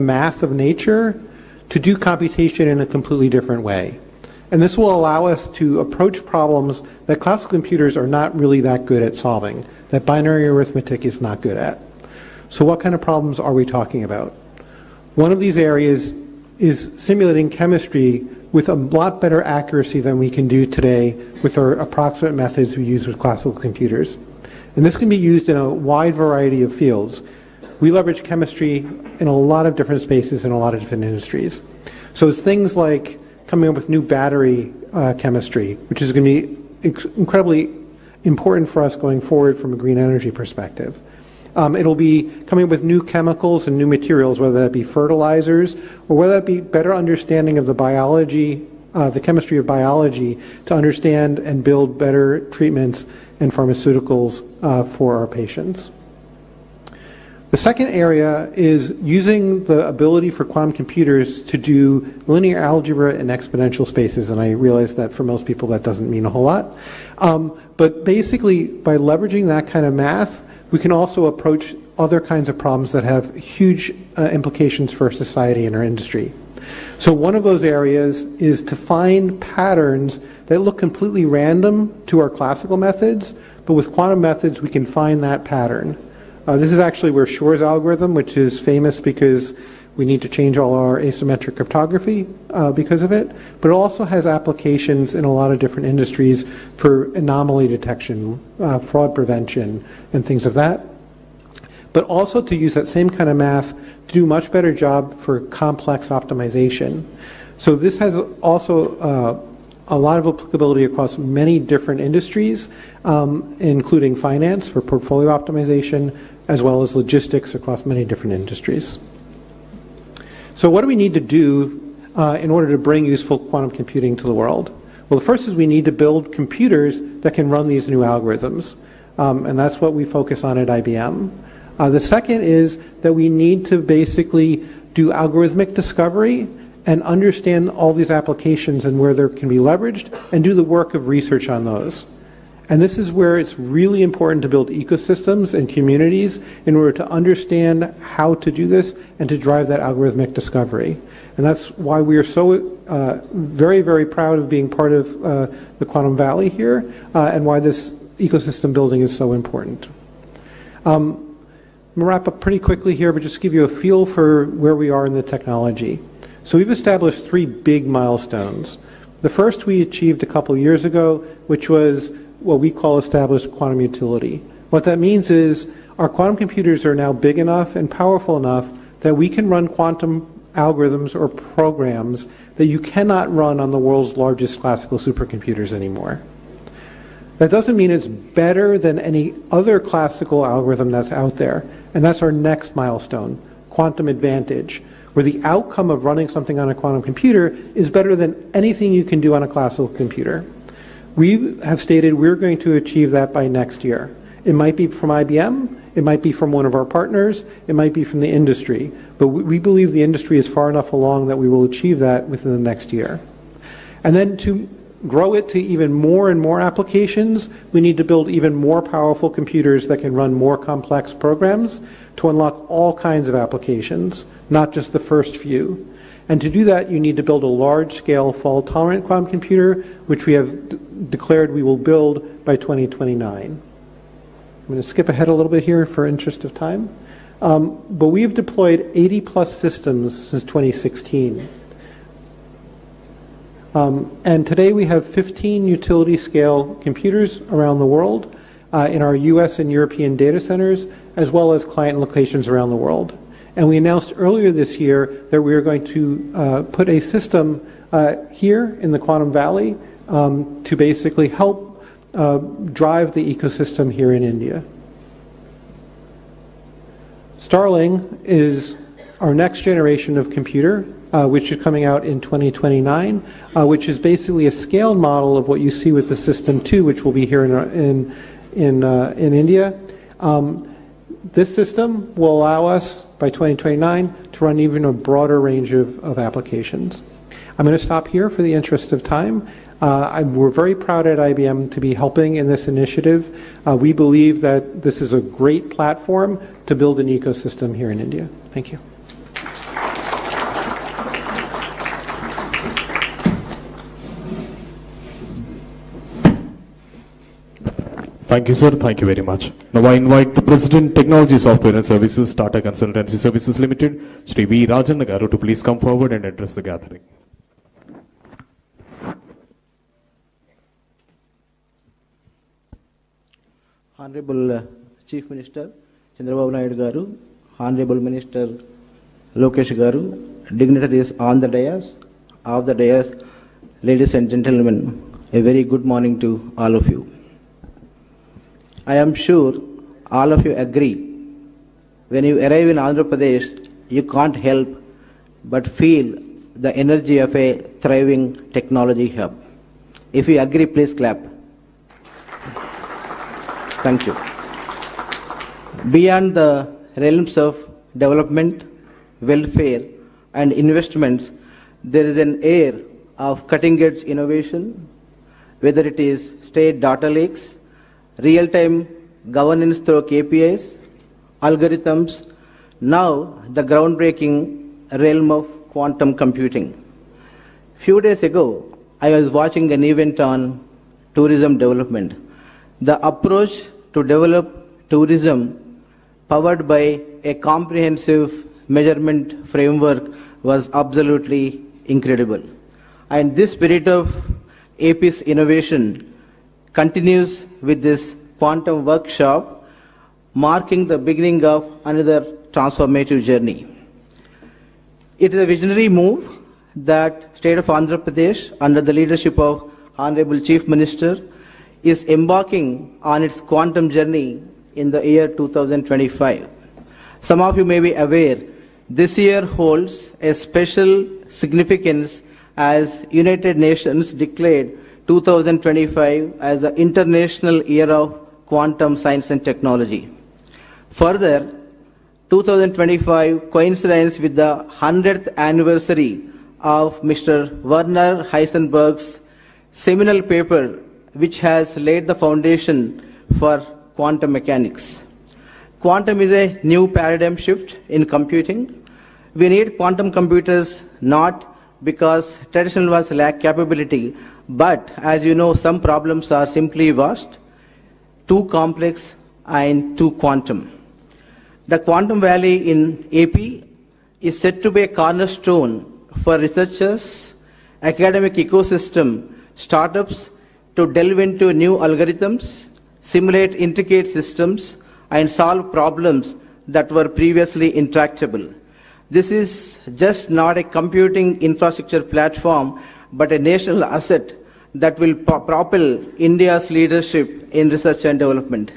math of nature to do computation in a completely different way. And this will allow us to approach problems that classical computers are not really that good at solving, that binary arithmetic is not good at. So what kind of problems are we talking about? One of these areas is simulating chemistry with a lot better accuracy than we can do today with our approximate methods we use with classical computers. And this can be used in a wide variety of fields. We leverage chemistry in a lot of different spaces in a lot of different industries. So it's things like coming up with new battery chemistry, which is going to be incredibly important for us going forward from a green energy perspective. It'll be coming up with new chemicals and new materials, whether that be fertilizers or whether that be better understanding of the biology, the chemistry of biology, to understand and build better treatments and pharmaceuticals for our patients. The second area is using the ability for quantum computers to do linear algebra in exponential spaces, and I realize that for most people that doesn't mean a whole lot. But basically, by leveraging that kind of math, we can also approach other kinds of problems that have huge implications for society and our industry. So one of those areas is to find patterns that look completely random to our classical methods, but with quantum methods we can find that pattern. This is actually where Shor's algorithm, which is famous because we need to change all our asymmetric cryptography because of it, but it also has applications in a lot of different industries for anomaly detection, fraud prevention, and things of that. But also to use that same kind of math to do a much better job for complex optimization. So this has also a lot of applicability across many different industries, including finance for portfolio optimization, as well as logistics across many different industries. So what do we need to do in order to bring useful quantum computing to the world? Well, the first is we need to build computers that can run these new algorithms, and that's what we focus on at IBM. The second is that we need to basically do algorithmic discovery and understand all these applications and where they can be leveraged and do the work of research on those. And this is where it's really important to build ecosystems and communities in order to understand how to do this and to drive that algorithmic discovery. And that's why we are so very, very proud of being part of the Quantum Valley here and why this ecosystem building is so important. I'm going to wrap up pretty quickly here, but just give you a feel for where we are in the technology. So we've established 3 big milestones. The first we achieved a couple years ago, which was what we call established quantum utility. What that means is our quantum computers are now big enough and powerful enough that we can run quantum algorithms or programs that you cannot run on the world's largest classical supercomputers anymore. That doesn't mean it's better than any other classical algorithm that's out there, and that's our next milestone, quantum advantage, where the outcome of running something on a quantum computer is better than anything you can do on a classical computer. We have stated we're going to achieve that by next year. It might be from IBM, it might be from one of our partners, it might be from the industry, but we believe the industry is far enough along that we will achieve that within the next year. And then to grow it to even more and more applications, we need to build even more powerful computers that can run more complex programs to unlock all kinds of applications, not just the first few. And to do that, you need to build a large-scale fault-tolerant quantum computer, which we have declared we will build by 2029. I'm going to skip ahead a little bit here for interest of time. But we've deployed 80-plus systems since 2016. And today we have 15 utility-scale computers around the world in our US and European data centers, as well as client locations around the world. And we announced earlier this year that we are going to put a system here in the Quantum Valley to basically help drive the ecosystem here in India. Starling is our next generation of computer, which is coming out in 2029, which is basically a scaled model of what you see with the System 2, which will be here in India. This system will allow us, by 2029, to run even a broader range of applications. I'm going to stop here for the interest of time. We're very proud at IBM to be helping in this initiative. We believe that this is a great platform to build an ecosystem here in India. Thank you. Thank you, sir. Thank you very much. Now I invite the President, Technology Software and Services, Tata Consultancy Services Limited, Shri V. Rajan Garu, to please come forward and address the gathering. Honorable Chief Minister Chandrababu Naidu Garu, Honorable Minister Lokesh Garu, dignitaries on the dais, off the dais, ladies and gentlemen, a very good morning to all of you. I am sure all of you agree, when you arrive in Andhra Pradesh, you can't help but feel the energy of a thriving technology hub. If you agree, please clap. Thank you. Beyond the realms of development, welfare, and investments, there is an air of cutting-edge innovation, whether it is state data lakes, real-time governance through KPIs, algorithms, now the groundbreaking realm of quantum computing. Few days ago, I was watching an event on tourism development. The approach to develop tourism powered by a comprehensive measurement framework was absolutely incredible. And this spirit of AP's innovation continues with this quantum workshop, marking the beginning of another transformative journey. It is a visionary move that State of Andhra Pradesh, under the leadership of Honorable Chief Minister, is embarking on its quantum journey in the year 2025. Some of you may be aware, this year holds a special significance as United Nations declared 2025 as the International Year of Quantum Science and Technology. Further, 2025 coincides with the 100th anniversary of Mr. Werner Heisenberg's seminal paper, which has laid the foundation for quantum mechanics. Quantum is a new paradigm shift in computing. We need quantum computers not because traditional ones lack capability, but as you know, some problems are simply vast, too complex, and too quantum. The Quantum Valley in AP is said to be a cornerstone for researchers, academic ecosystem, startups to delve into new algorithms, simulate intricate systems, and solve problems that were previously intractable. This is just not a computing infrastructure platform, but a national asset that will propel India's leadership in research and development.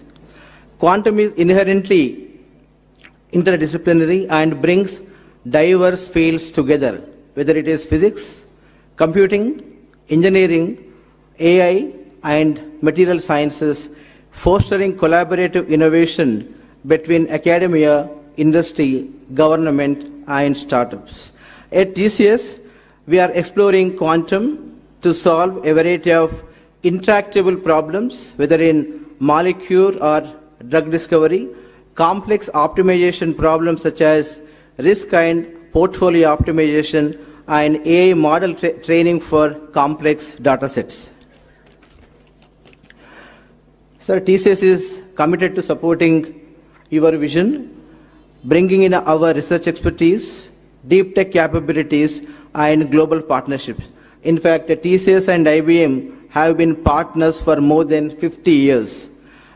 Quantum is inherently interdisciplinary and brings diverse fields together, whether it is physics, computing, engineering, AI, and material sciences, fostering collaborative innovation between academia, industry, government, and startups. At TCS, we are exploring quantum to solve a variety of intractable problems, whether in molecule or drug discovery, complex optimization problems such as risk and portfolio optimization, and AI model training for complex data sets. Sir, TCS is committed to supporting your vision, bringing in our research expertise, deep tech capabilities, and global partnerships. In fact, TCS and IBM have been partners for more than 50 years.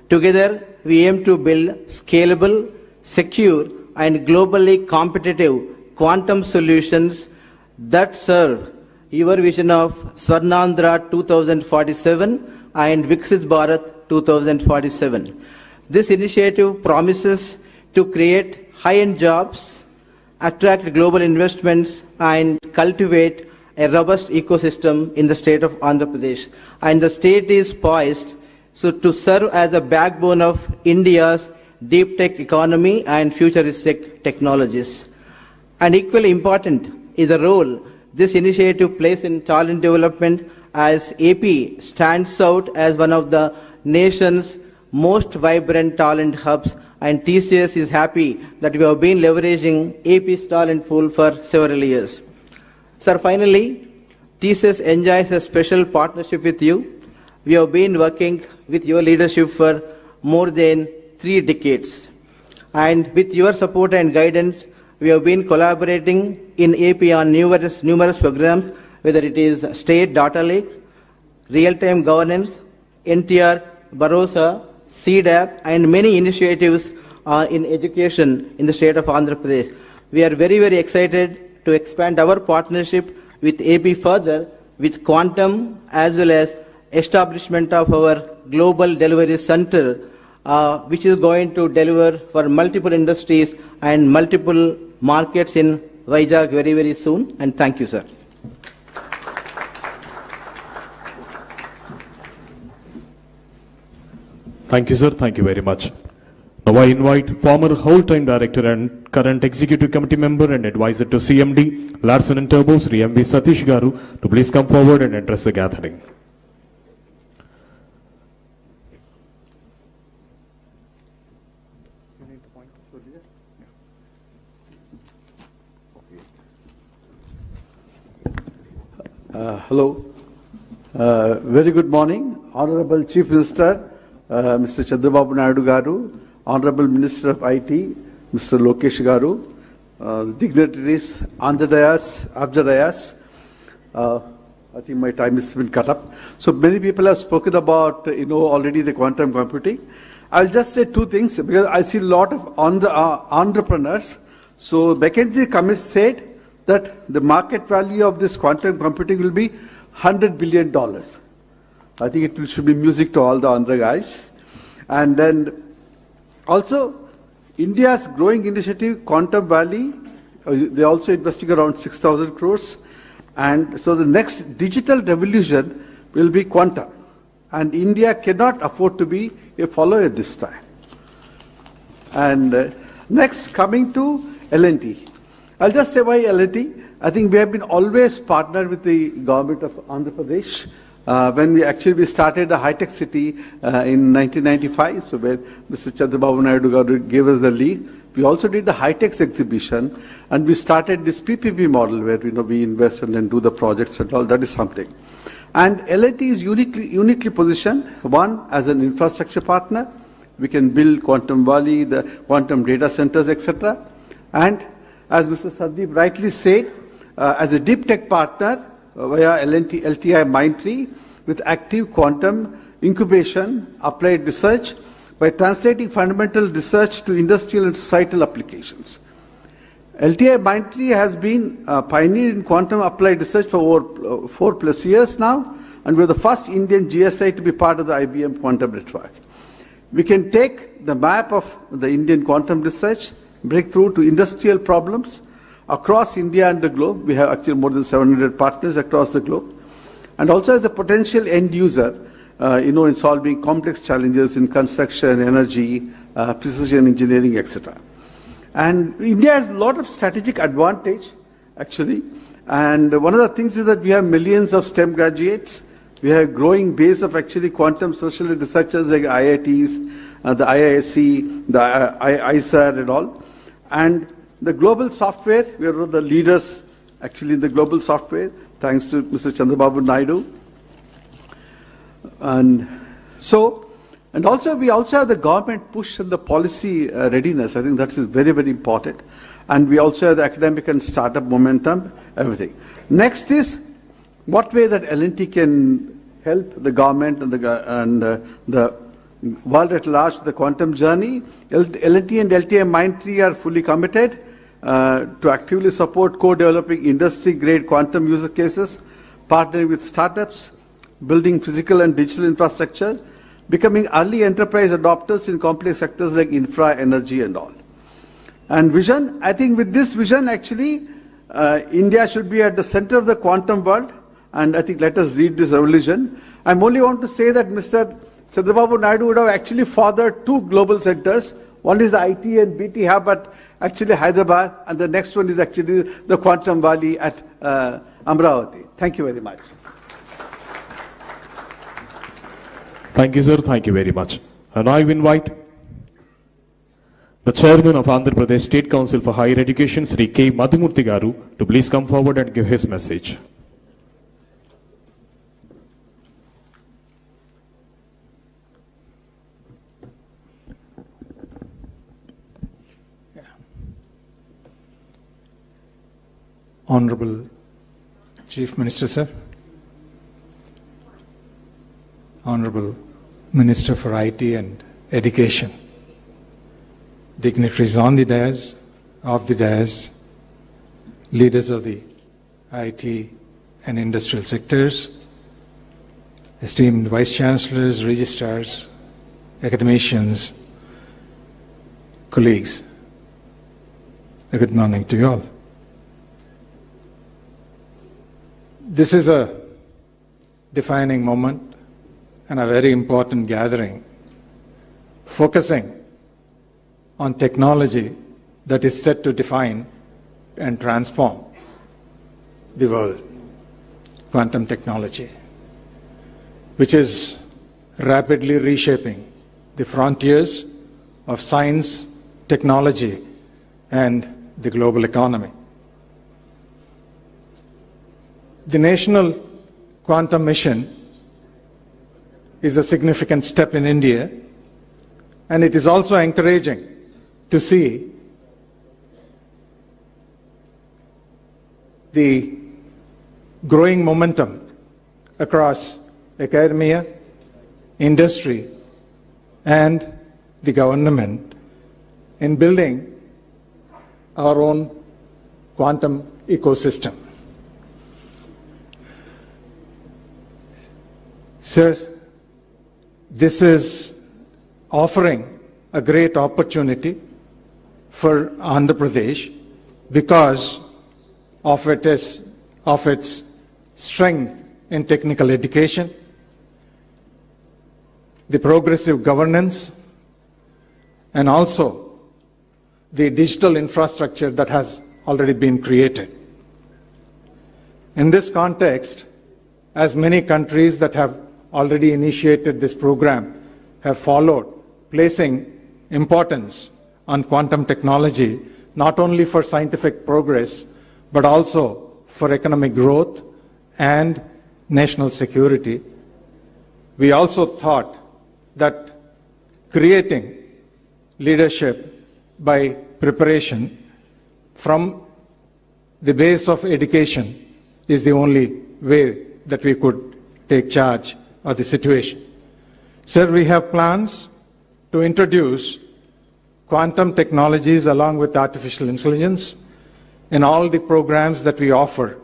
Together, we aim to build scalable, secure, and globally competitive quantum solutions that serve your vision of Swarnandhra 2047 and Viksit Bharat 2047. This initiative promises to create high-end jobs, attract global investments, and cultivate a robust ecosystem in the state of Andhra Pradesh. And the state is poised to serve as the backbone of India's deep tech economy and futuristic technologies. And equally important is the role this initiative plays in talent development, as AP stands out as one of the nation's most vibrant talent hubs, and TCS is happy that we have been leveraging AP's talent pool for several years. Sir, finally, TCS enjoys a special partnership with you. we have been working with your leadership for more than 3 decades. And with your support and guidance, we have been collaborating in AP on numerous programs, whether it is State Data Lake, Real-Time Governance, NTR, Barossa, CDAP, and many initiatives in education in the state of Andhra Pradesh. We are very, very excited to expand our partnership with AP further with quantum as well as establishment of our global delivery center, which is going to deliver for multiple industries and multiple markets in Vizag very, very soon. And thank you, sir. Thank you, sir. Thank you very much. Now I invite former whole-time director and current executive committee member and advisor to CMD, Larsen & Turbo, Sri M.V. Satish Garu, to please come forward and address the gathering. Hello. Very good morning, Honorable Chief Minister, Mr. Chandrababu Naidu Garu, Honorable Minister of IT, Mr. Lokesh Garu, dignitaries, Andhra Dayas. I think my time has been cut up. So many people have spoken about, already the quantum computing. I'll just say 2 things because I see a lot of entrepreneurs. So McKinsey Committee said that the market value of this quantum computing will be $100 billion. I think it should be music to all the Andhra guys. And then also, India's growing initiative, Quantum Valley, they also investing around 6,000 crores. And so the next digital revolution will be quantum. And India cannot afford to be a follower this time. And next, coming to L&T. I'll just say why L&T. I think we have been always partnered with the government of Andhra Pradesh. When we started the high-tech city in 1995, so where Mr. Chandrababu Naidu gave us the lead, we also did the high-tech exhibition, and we started this PPP model where we invest and then do the projects and all. That is something. And L&T is uniquely positioned, one, as an infrastructure partner. We can build Quantum Valley, the quantum data centers, etc. And as Mr. Sandeep rightly said, as a deep tech partner, via LTI Mindtree with active quantum incubation, applied research by translating fundamental research to industrial and societal applications. LTI Mindtree has been pioneer in quantum applied research for over 4+ years now, and we're the first Indian GSI to be part of the IBM quantum network. We can take the map of the Indian quantum research, breakthrough to industrial problems, across India and the globe. We have actually more than 700 partners across the globe. And also as a potential end user, in solving complex challenges in construction, energy, precision engineering, etc. And India has a lot of strategic advantage, actually. And one of the things is that we have millions of STEM graduates. We have a growing base of actually quantum social researchers like IITs, the IISc, the ISAR and all. And the global software, we are one of the leaders actually in the global software, thanks to Mr. Chandrababu Naidu. And also we also have the government push and the policy readiness. I think that is very, very important. And we also have the academic and startup momentum, everything. Next is what way that L&T can help the government and the world at large, the quantum journey. L&T and LTI Mindtree are fully committed to actively support co-developing industry-grade quantum user cases, partnering with startups, building physical and digital infrastructure, becoming early enterprise adopters in complex sectors like infra, energy and all. And vision, I think with this vision actually, India should be at the center of the quantum world, and I think let us lead this revolution. I only want to say that Mr. Chandrababu Naidu would have actually fathered 2 global centers. One is the IT and BT hub at actually Hyderabad, and the next one is actually the Quantum Valley at Amaravati. Thank you very much. Thank you, sir. Thank you very much. And I invite the Chairman of Andhra Pradesh State Council for Higher Education, Sri K. Madhumurthy Garu, to please come forward and give his message. Honorable Chief Minister, sir, Honorable Minister for IT and Education, dignitaries on the dais, off the dais, leaders of the IT and industrial sectors, esteemed vice chancellors, registrars, academicians, colleagues, a good morning to you all. This is a defining moment and a very important gathering, focusing on technology that is set to define and transform the world, quantum technology, which is rapidly reshaping the frontiers of science, technology, and the global economy. The National Quantum Mission is a significant step in India, and it is also encouraging to see the growing momentum across academia, industry, and the government in building our own quantum ecosystem. Sir, this is offering a great opportunity for Andhra Pradesh because of its strength in technical education, the progressive governance, and also the digital infrastructure that has already been created. In this context, as many countries that have already initiated this program have followed, placing importance on quantum technology, not only for scientific progress, but also for economic growth and national security. We also thought that creating leadership by preparation from the base of education is the only way that we could take charge of the situation. Sir, we have plans to introduce quantum technologies along with artificial intelligence in all the programs that we offer.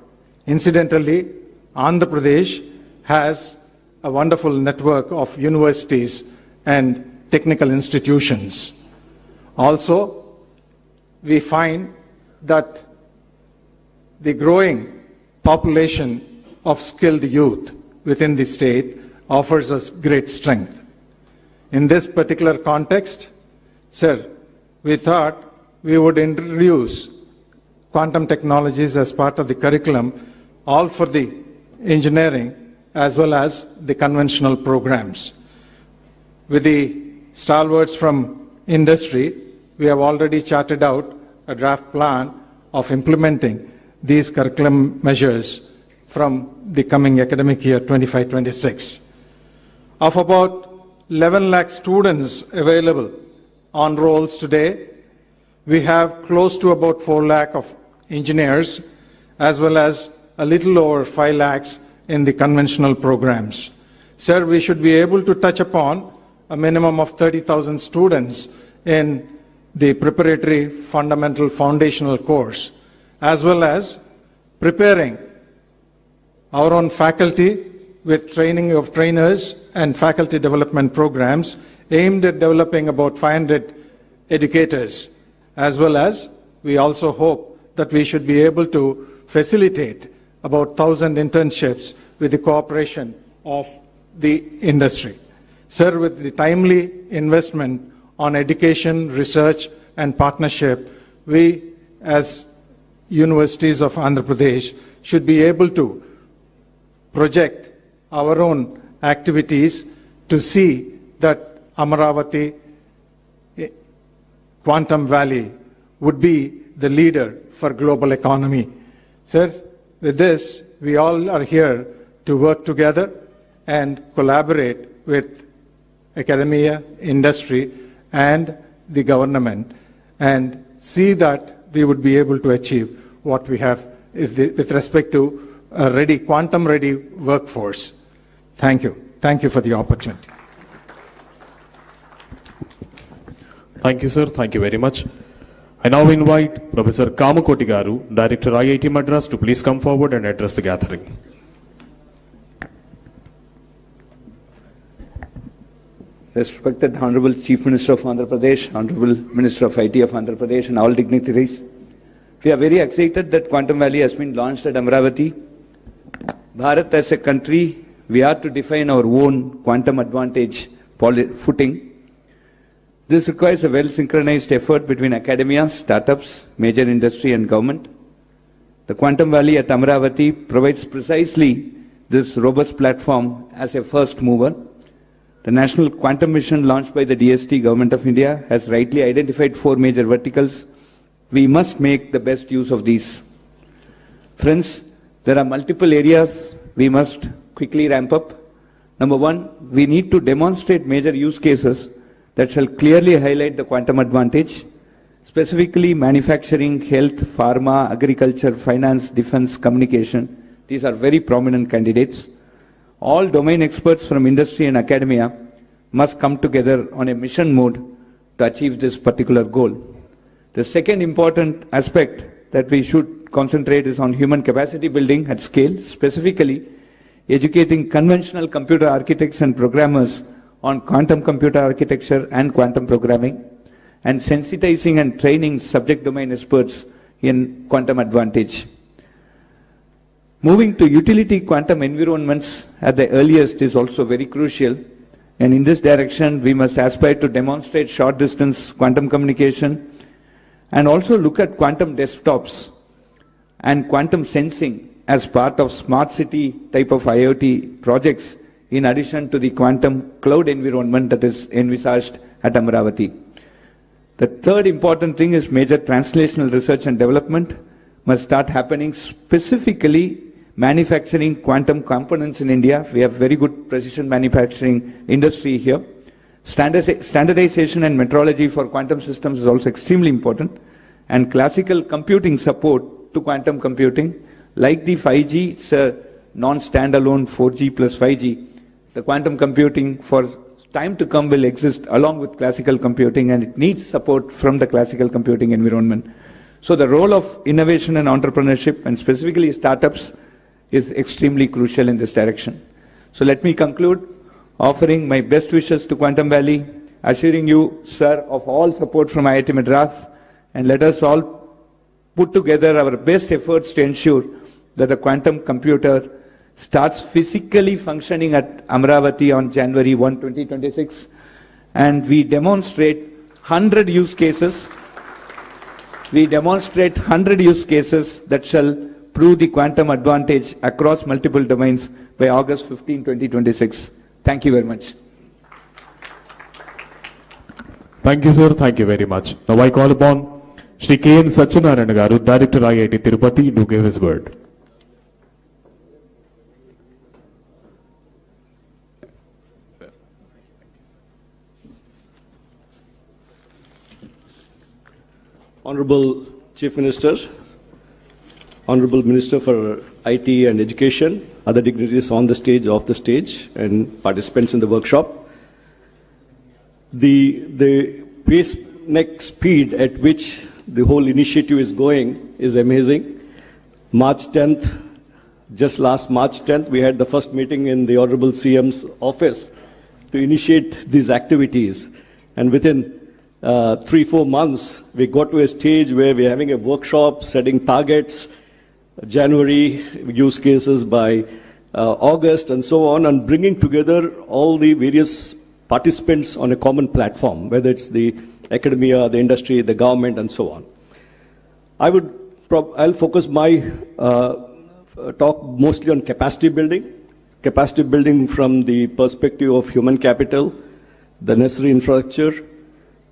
Incidentally, Andhra Pradesh has a wonderful network of universities and technical institutions. Also, we find that the growing population of skilled youth within the state offers us great strength. In this particular context, sir, we thought we would introduce quantum technologies as part of the curriculum, all for the engineering as well as the conventional programs. With the stalwarts from industry, we have already charted out a draft plan of implementing these curriculum measures from the coming academic year 25-26. Of about 11 lakh students available on rolls today, we have close to about 4 lakh of engineers, as well as a little over 5 lakhs in the conventional programs. Sir, we should be able to touch upon a minimum of 30,000 students in the preparatory fundamental foundational course, as well as preparing our own faculty with training of trainers and faculty development programs aimed at developing about 500 educators, as well as we also hope that we should be able to facilitate about 1,000 internships with the cooperation of the industry. Sir, with the timely investment on education, research, and partnership, we as universities of Andhra Pradesh should be able to project our own activities to see that Amaravati Quantum Valley would be the leader for global economy. Sir, with this, we all are here to work together and collaborate with academia, industry, and the government, and see that we would be able to achieve what we have with respect to a ready, quantum-ready workforce. Thank you. Thank you for the opportunity. Thank you, sir. Thank you very much. I now invite Professor Kamakoti Garu, Director IIT Madras, to please come forward and address the gathering. Respected Honorable Chief Minister of Andhra Pradesh, Honorable Minister of IT of Andhra Pradesh, and all dignitaries, we are very excited that Quantum Valley has been launched at Amaravati. Bharat as a country, we are to define our own quantum advantage footing. This requires a well-synchronized effort between academia, startups, major industry and government. The Quantum Valley at Amaravati provides precisely this robust platform as a first mover. The National Quantum Mission launched by the DST Government of India has rightly identified 4 major verticals. We must make the best use of these. Friends, there are multiple areas we must quickly ramp up. Number 1, we need to demonstrate major use cases that shall clearly highlight the quantum advantage, specifically manufacturing, health, pharma, agriculture, finance, defense, communication. These are very prominent candidates. All domain experts from industry and academia must come together on a mission mode to achieve this particular goal. The second important aspect that we should concentrate is on human capacity building at scale, specifically educating conventional computer architects and programmers on quantum computer architecture and quantum programming, and sensitizing and training subject domain experts in quantum advantage. Moving to utility quantum environments at the earliest is also very crucial, and in this direction we must aspire to demonstrate short distance quantum communication and also look at quantum desktops and quantum sensing as part of smart city type of IoT projects, in addition to the quantum cloud environment that is envisaged at Amaravati. The third important thing is major translational research and development must start happening, specifically manufacturing quantum components in India. We have very good precision manufacturing industry here. Standardization and metrology for quantum systems is also extremely important, and classical computing support to quantum computing, like the 5G, it's a non-standalone 4G plus 5G. The quantum computing for time to come will exist along with classical computing, and it needs support from the classical computing environment. So the role of innovation and entrepreneurship, and specifically startups, is extremely crucial in this direction. So let me conclude offering my best wishes to Quantum Valley, assuring you, sir, of all support from IIT Madras, and let us all put together our best efforts to ensure that the quantum computer starts physically functioning at Amaravati on January 1, 2026, and we demonstrate 100 use cases. We demonstrate 100 use cases that shall prove the quantum advantage across multiple domains by August 15, 2026. Thank you very much. Thank you, sir. Thank you very much. Now I call upon Shri K.N. Satyanarayana Garu, Director IIT Tirupati, to give his word. Honorable Chief Minister, Honorable Minister for IT and Education, other dignitaries on the stage, off the stage, and participants in the workshop. The pace, next speed at which the whole initiative is going is amazing. March 10th, just last March 10th, we had the first meeting in the Honorable CM's office to initiate these activities. And within 3-4 months, we got to a stage where we're having a workshop, setting targets, January use cases by August, and so on, and bringing together all the various participants on a common platform, whether it's the academia, the industry, the government, and so on. I'll focus my talk mostly on capacity building from the perspective of human capital, the necessary infrastructure,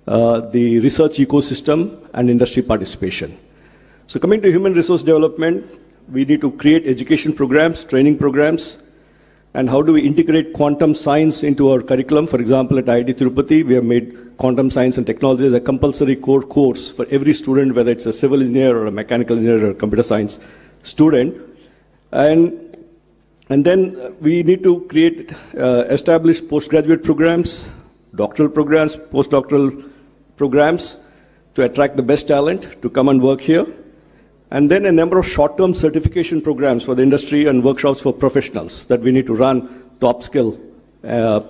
the research ecosystem, and industry participation. So coming to human resource development, we need to create education programs, training programs, and how do we integrate quantum science into our curriculum. For example, at IIT Tirupati, we have made quantum science and technology as a compulsory core course for every student, whether it's a civil engineer or a mechanical engineer or computer science student. And then we need to create, establish postgraduate programs, doctoral programs, postdoctoral programs to attract the best talent to come and work here. And then a number of short-term certification programs for the industry and workshops for professionals that we need to run to upskill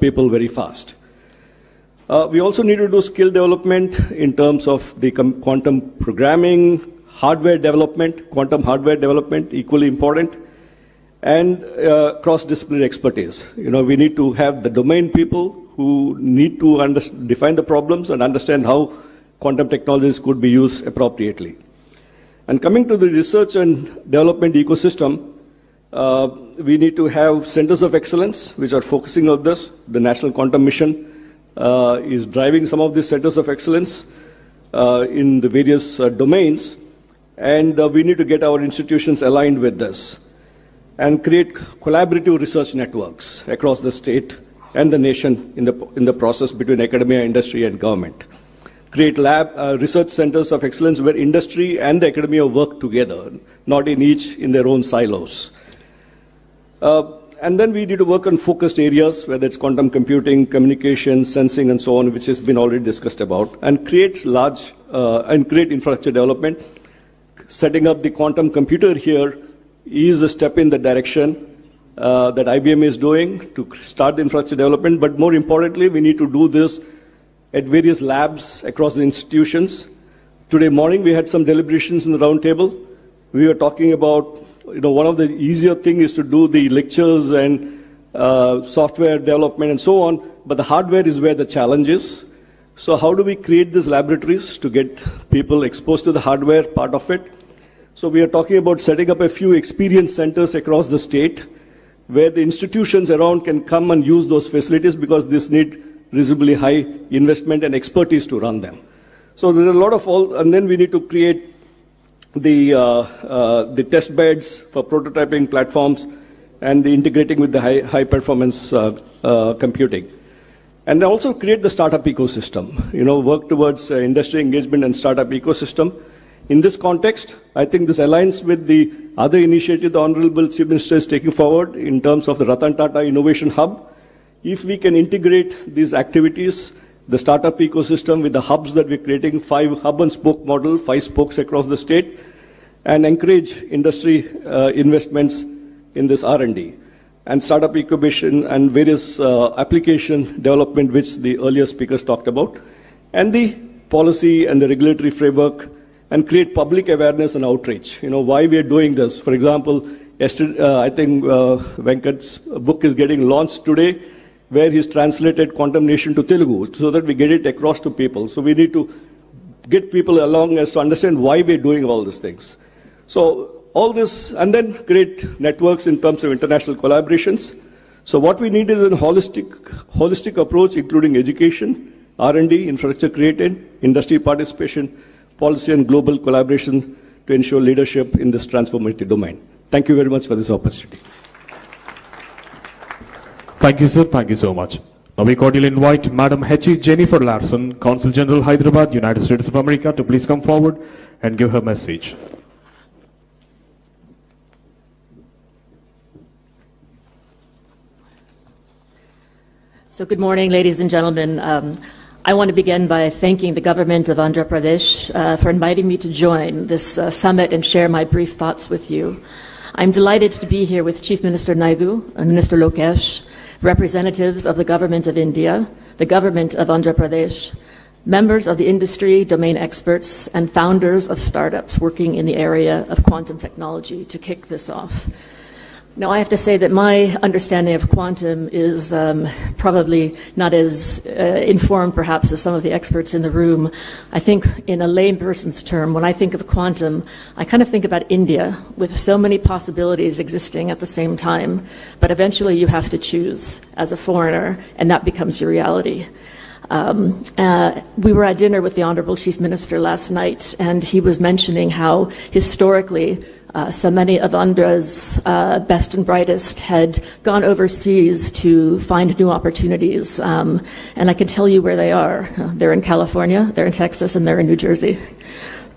people very fast. We also need to do skill development in terms of the quantum programming, hardware development, quantum hardware development, equally important, and cross-disciplinary expertise. We need to have the domain people who need to define the problems and understand how quantum technologies could be used appropriately. And coming to the research and development ecosystem, we need to have centers of excellence which are focusing on this. The National Quantum Mission is driving some of these centers of excellence in the various domains, and we need to get our institutions aligned with this and create collaborative research networks across the state and the nation in the process between academia, industry, and government. Create research centers of excellence where industry and the academia work together, not each in their own silos. And then we need to work on focused areas, whether it's quantum computing, communication, sensing, and so on, which has been already discussed about, and create infrastructure development. Setting up the quantum computer here is a step in the direction that IBM is doing to start the infrastructure development. But more importantly, we need to do this at various labs across the institutions. Today morning, we had some deliberations in the round table. We were talking about, one of the easier things is to do the lectures and software development and so on, but the hardware is where the challenge is. So how do we create these laboratories to get people exposed to the hardware part of it? So we are talking about setting up a few experience centers across the state where the institutions around can come and use those facilities because this need reasonably high investment and expertise to run them. So there are a lot of and then we need to create the test beds for prototyping platforms and the integrating with the high performance computing. And then also create the startup ecosystem, work towards industry engagement and startup ecosystem. In this context, I think this aligns with the other initiative the Honorable Chief Minister is taking forward in terms of the Ratan Tata Innovation Hub. If we can integrate these activities, the startup ecosystem with the hubs that we're creating, 5 hub and spoke model, 5 spokes across the state, and encourage industry investments in this R&D, and startup incubation and various application development, which the earlier speakers talked about, and the policy and the regulatory framework, and create public awareness and outreach. Why we are doing this. For example, yesterday, I think Venkat's book is getting launched today, where he's translated Quantum Nation to Telugu, so that we get it across to people. So we need to get people along as to understand why we're doing all these things. So all this, and then create networks in terms of international collaborations. So what we need is a holistic approach, including education, R&D, infrastructure created, industry participation, policy and global collaboration to ensure leadership in this transformative domain. Thank you very much for this opportunity. Thank you, sir. Thank you so much. Now we cordially invite Madam H.E. Jennifer Larson, Consul General, Hyderabad, United States of America, to please come forward and give her message. So good morning, ladies and gentlemen. I want to begin by thanking the government of Andhra Pradesh for inviting me to join this summit and share my brief thoughts with you. I'm delighted to be here with Chief Minister Naidu and Minister Lokesh, representatives of the government of India, the government of Andhra Pradesh, members of the industry, domain experts, and founders of startups working in the area of quantum technology to kick this off. Now, I have to say that my understanding of quantum is probably not as informed, perhaps, as some of the experts in the room. I think in a layperson's term, when I think of quantum, I kind of think about India, with so many possibilities existing at the same time. But eventually you have to choose as a foreigner, and that becomes your reality. We were at dinner with the Honorable Chief Minister last night, and he was mentioning how historically so many of Andhra's best and brightest had gone overseas to find new opportunities. And I can tell you where they are. They're in California, they're in Texas, and they're in New Jersey.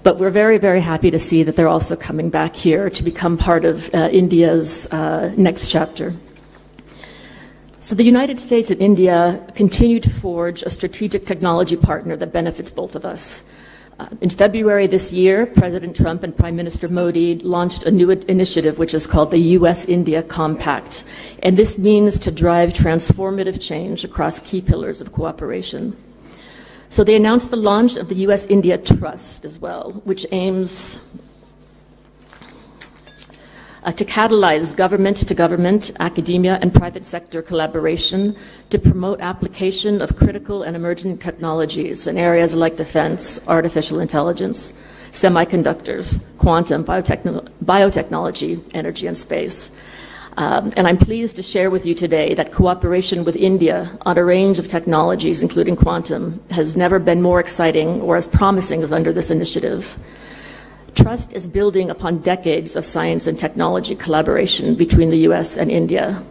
But we're very, very happy to see that they're also coming back here to become part of India's next chapter. So the United States and India continue to forge a strategic technology partner that benefits both of us. In February this year, President Trump and Prime Minister Modi launched a new initiative which is called the U.S.-India Compact. And this means to drive transformative change across key pillars of cooperation. So they announced the launch of the U.S.-India Trust as well, which aims to catalyze government-to-government, academia, and private sector collaboration to promote application of critical and emerging technologies in areas like defense, artificial intelligence, semiconductors, quantum, biotechnology, energy, and space. And I'm pleased to share with you today that cooperation with India on a range of technologies, including quantum, has never been more exciting or as promising as under this initiative. Trust is building upon decades of science and technology collaboration between the U.S. and India.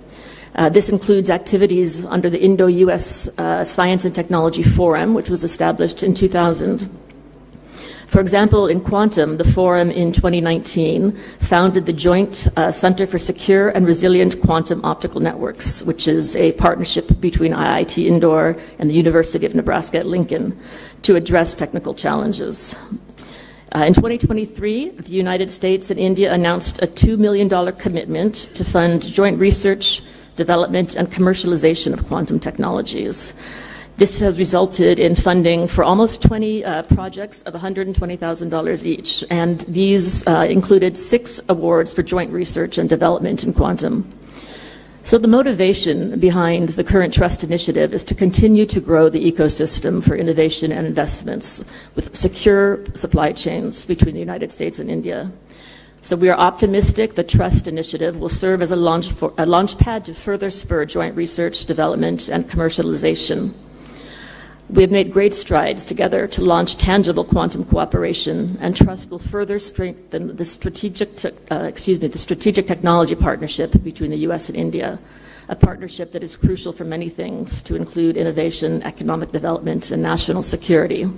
This includes activities under the Indo-U.S. Science and Technology Forum, which was established in 2000. For example, in quantum, the forum in 2019 founded the Joint Center for Secure and Resilient Quantum Optical Networks, which is a partnership between IIT Indore and the University of Nebraska at Lincoln to address technical challenges. In 2023, the United States and India announced a $2 million commitment to fund joint research, development, and commercialization of quantum technologies. This has resulted in funding for almost 20 projects of $120,000 each, and these included 6 awards for joint research and development in quantum. So the motivation behind the current Trust Initiative is to continue to grow the ecosystem for innovation and investments with secure supply chains between the United States and India. So we are optimistic the Trust Initiative will serve as a launch pad to further spur joint research, development, and commercialization. We have made great strides together to launch tangible quantum cooperation, and Trust will further strengthen the strategic technology partnership between the U.S. and India, a partnership that is crucial for many things, to include innovation, economic development, and national security.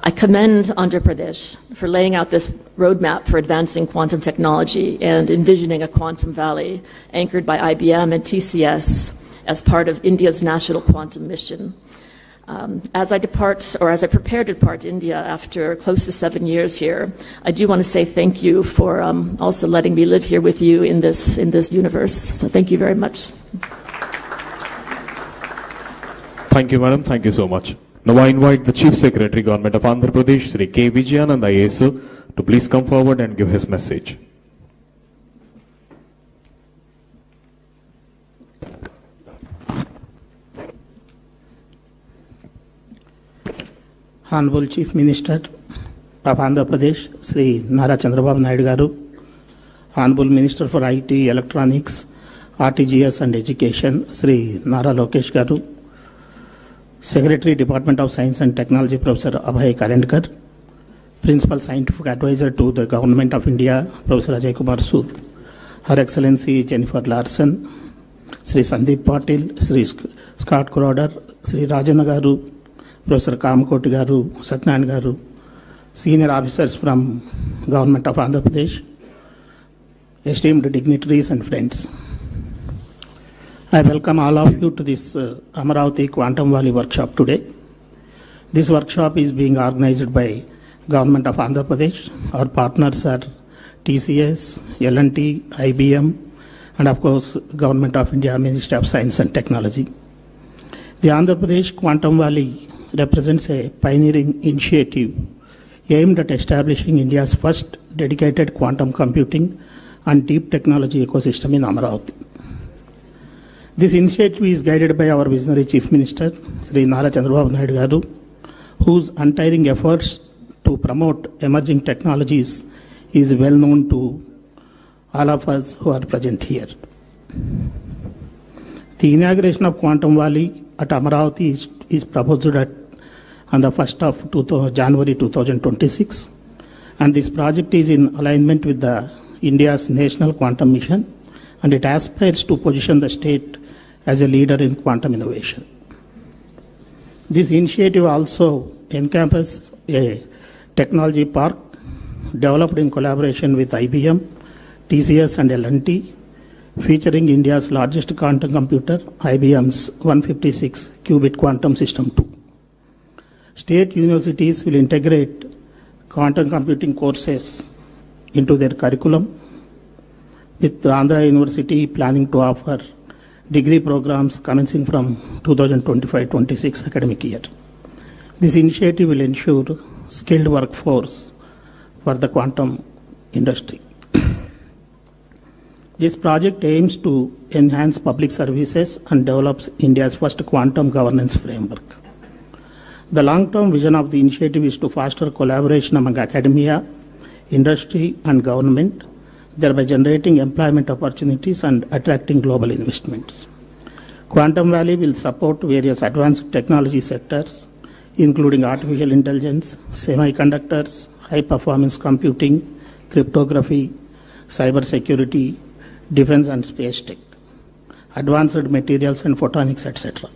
I commend Andhra Pradesh for laying out this roadmap for advancing quantum technology and envisioning a quantum valley anchored by IBM and TCS as part of India's national quantum mission. As I prepare to depart India after close to 7 years here, I do want to say thank you for also letting me live here with you in this universe. So thank you very much. Thank you, madam. Thank you so much. Now I invite the Chief Secretary, Government of Andhra Pradesh, Sri K. Vijayanand IAS, to please come forward and give his message. Honorable Chief Minister of Andhra Pradesh, Sri Nara Chandrababu Naidu Garu, Honorable Minister for IT, Electronics, RTGS and Education, Sri Nara Lokesh Garu, Secretary, Department of Science and Technology, Professor Abhay Karendkar, Principal Scientific Advisor to the Government of India, Professor Ajay Kumar Sood, Her Excellency Jennifer Larson, Sri Sandeep Patil, Sri Scott Crowder, Sri Rajana Garu, Professor Kamakoti Garu, Satyan Garu, senior officers from Government of Andhra Pradesh, esteemed dignitaries and friends. I welcome all of you to this Amaravati Quantum Valley workshop today. This workshop is being organized by Government of Andhra Pradesh. Our partners are TCS, L&T, IBM, and of course Government of India, Ministry of Science and Technology. The Andhra Pradesh Quantum Valley represents a pioneering initiative aimed at establishing India's first dedicated quantum computing and deep technology ecosystem in Amaravati. This initiative is guided by our visionary Chief Minister, Sri Nara Chandrababu Naidu Garu, whose untiring efforts to promote emerging technologies is well known to all of us who are present here. The inauguration of Quantum Valley at Amaravati is proposed on the 1st of January 2026, and this project is in alignment with India's national quantum mission, and it aspires to position the state as a leader in quantum innovation. This initiative also encompasses a Technology Park, developed in collaboration with IBM, TCS and L&T, featuring India's largest quantum computer, IBM's 156-qubit quantum system 2. State universities will integrate quantum computing courses into their curriculum, with Andhra University planning to offer degree programs commencing from 2025-26 academic year. This initiative will ensure skilled workforce for the quantum industry. This project aims to enhance public services and develops India's first quantum governance framework. The long-term vision of the initiative is to foster collaboration among academia, industry, and government, thereby generating employment opportunities and attracting global investments. Quantum Valley will support various advanced technology sectors, including artificial intelligence, semiconductors, high-performance computing, cryptography, cybersecurity, defense and space tech, advanced materials and photonics, etc.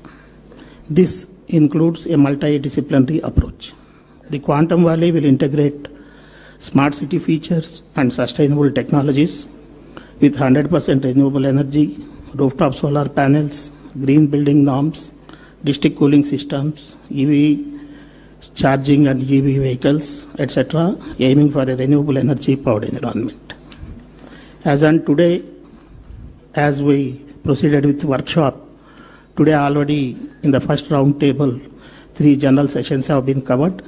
This includes a multidisciplinary approach. The Quantum Valley will integrate smart city features and sustainable technologies with 100% renewable energy, rooftop solar panels, green building norms, district cooling systems, EV charging and EV vehicles, etc., aiming for a renewable energy powered environment. As on today, as we proceeded with the workshop, today already in the first round table, 3 general sessions have been covered.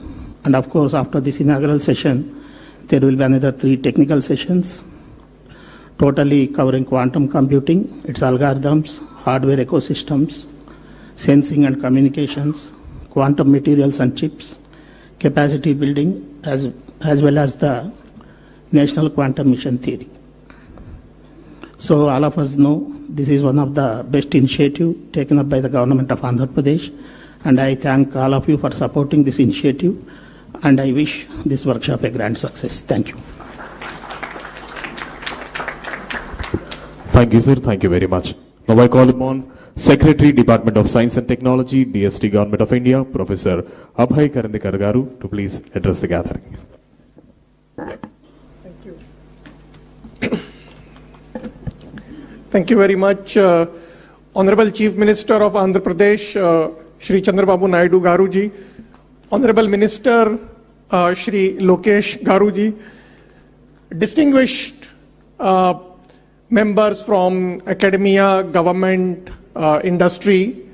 And of course, after this inaugural session, there will be another 3 technical sessions, totally covering quantum computing, its algorithms, hardware ecosystems, sensing and communications, quantum materials and chips, capacity building, as well as the National Quantum Mission Theory. So all of us know this is one of the best initiatives taken up by the government of Andhra Pradesh, and I thank all of you for supporting this initiative, and I wish this workshop a grand success. Thank you. Thank you, sir. Thank you very much. Now I call upon Secretary, Department of Science and Technology, DST Government of India, Professor Abhay Karandikar Garu, to please address the gathering. Thank you very much, Honorable Chief Minister of Andhra Pradesh, Shri Chandrababu Naidu Garuji, Honorable Minister, Shri Lokesh Garuji, distinguished members from academia, government, industry,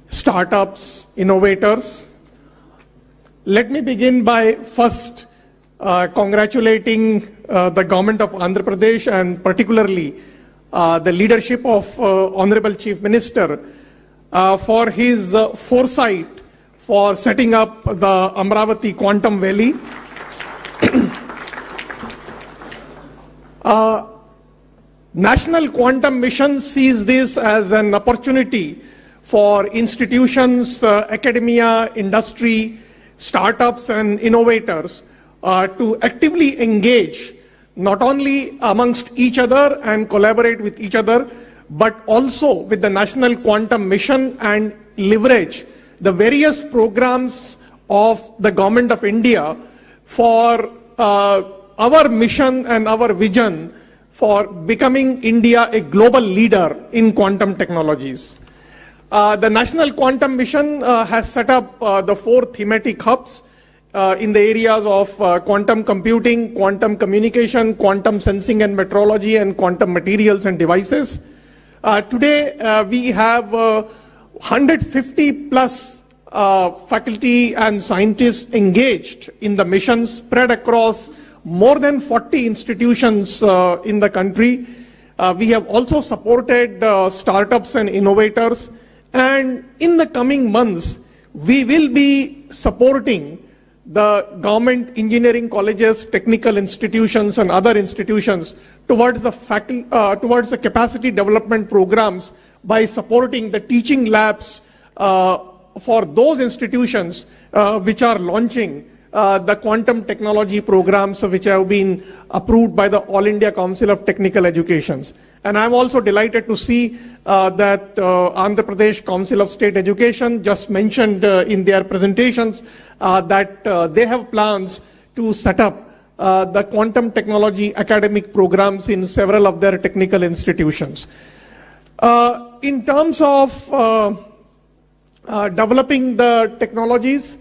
startups, innovators. Let me begin by first congratulating the government of Andhra Pradesh and particularly the leadership of Honorable Chief Minister for his foresight for setting up the Amaravati Quantum Valley. National Quantum Mission sees this as an opportunity for institutions, academia, industry, startups and innovators to actively engage not only amongst each other and collaborate with each other, but also with the National Quantum Mission and leverage the various programs of the Government of India for our mission and our vision for becoming India a global leader in quantum technologies. The National Quantum Mission has set up the 4 thematic hubs in the areas of quantum computing, quantum communication, quantum sensing and metrology, and quantum materials and devices. Today, we have 150 plus faculty and scientists engaged in the mission spread across more than 40 institutions in the country. We have also supported startups and innovators, and in the coming months, we will be supporting the government engineering colleges, technical institutions and other institutions towards the capacity development programs by supporting the teaching labs for those institutions which are launching the quantum technology programs which have been approved by the All India Council of Technical Education. And I'm also delighted to see that Andhra Pradesh Council of State Education just mentioned in their presentations that they have plans to set up the quantum technology academic programs in several of their technical institutions. In terms of developing the technologies,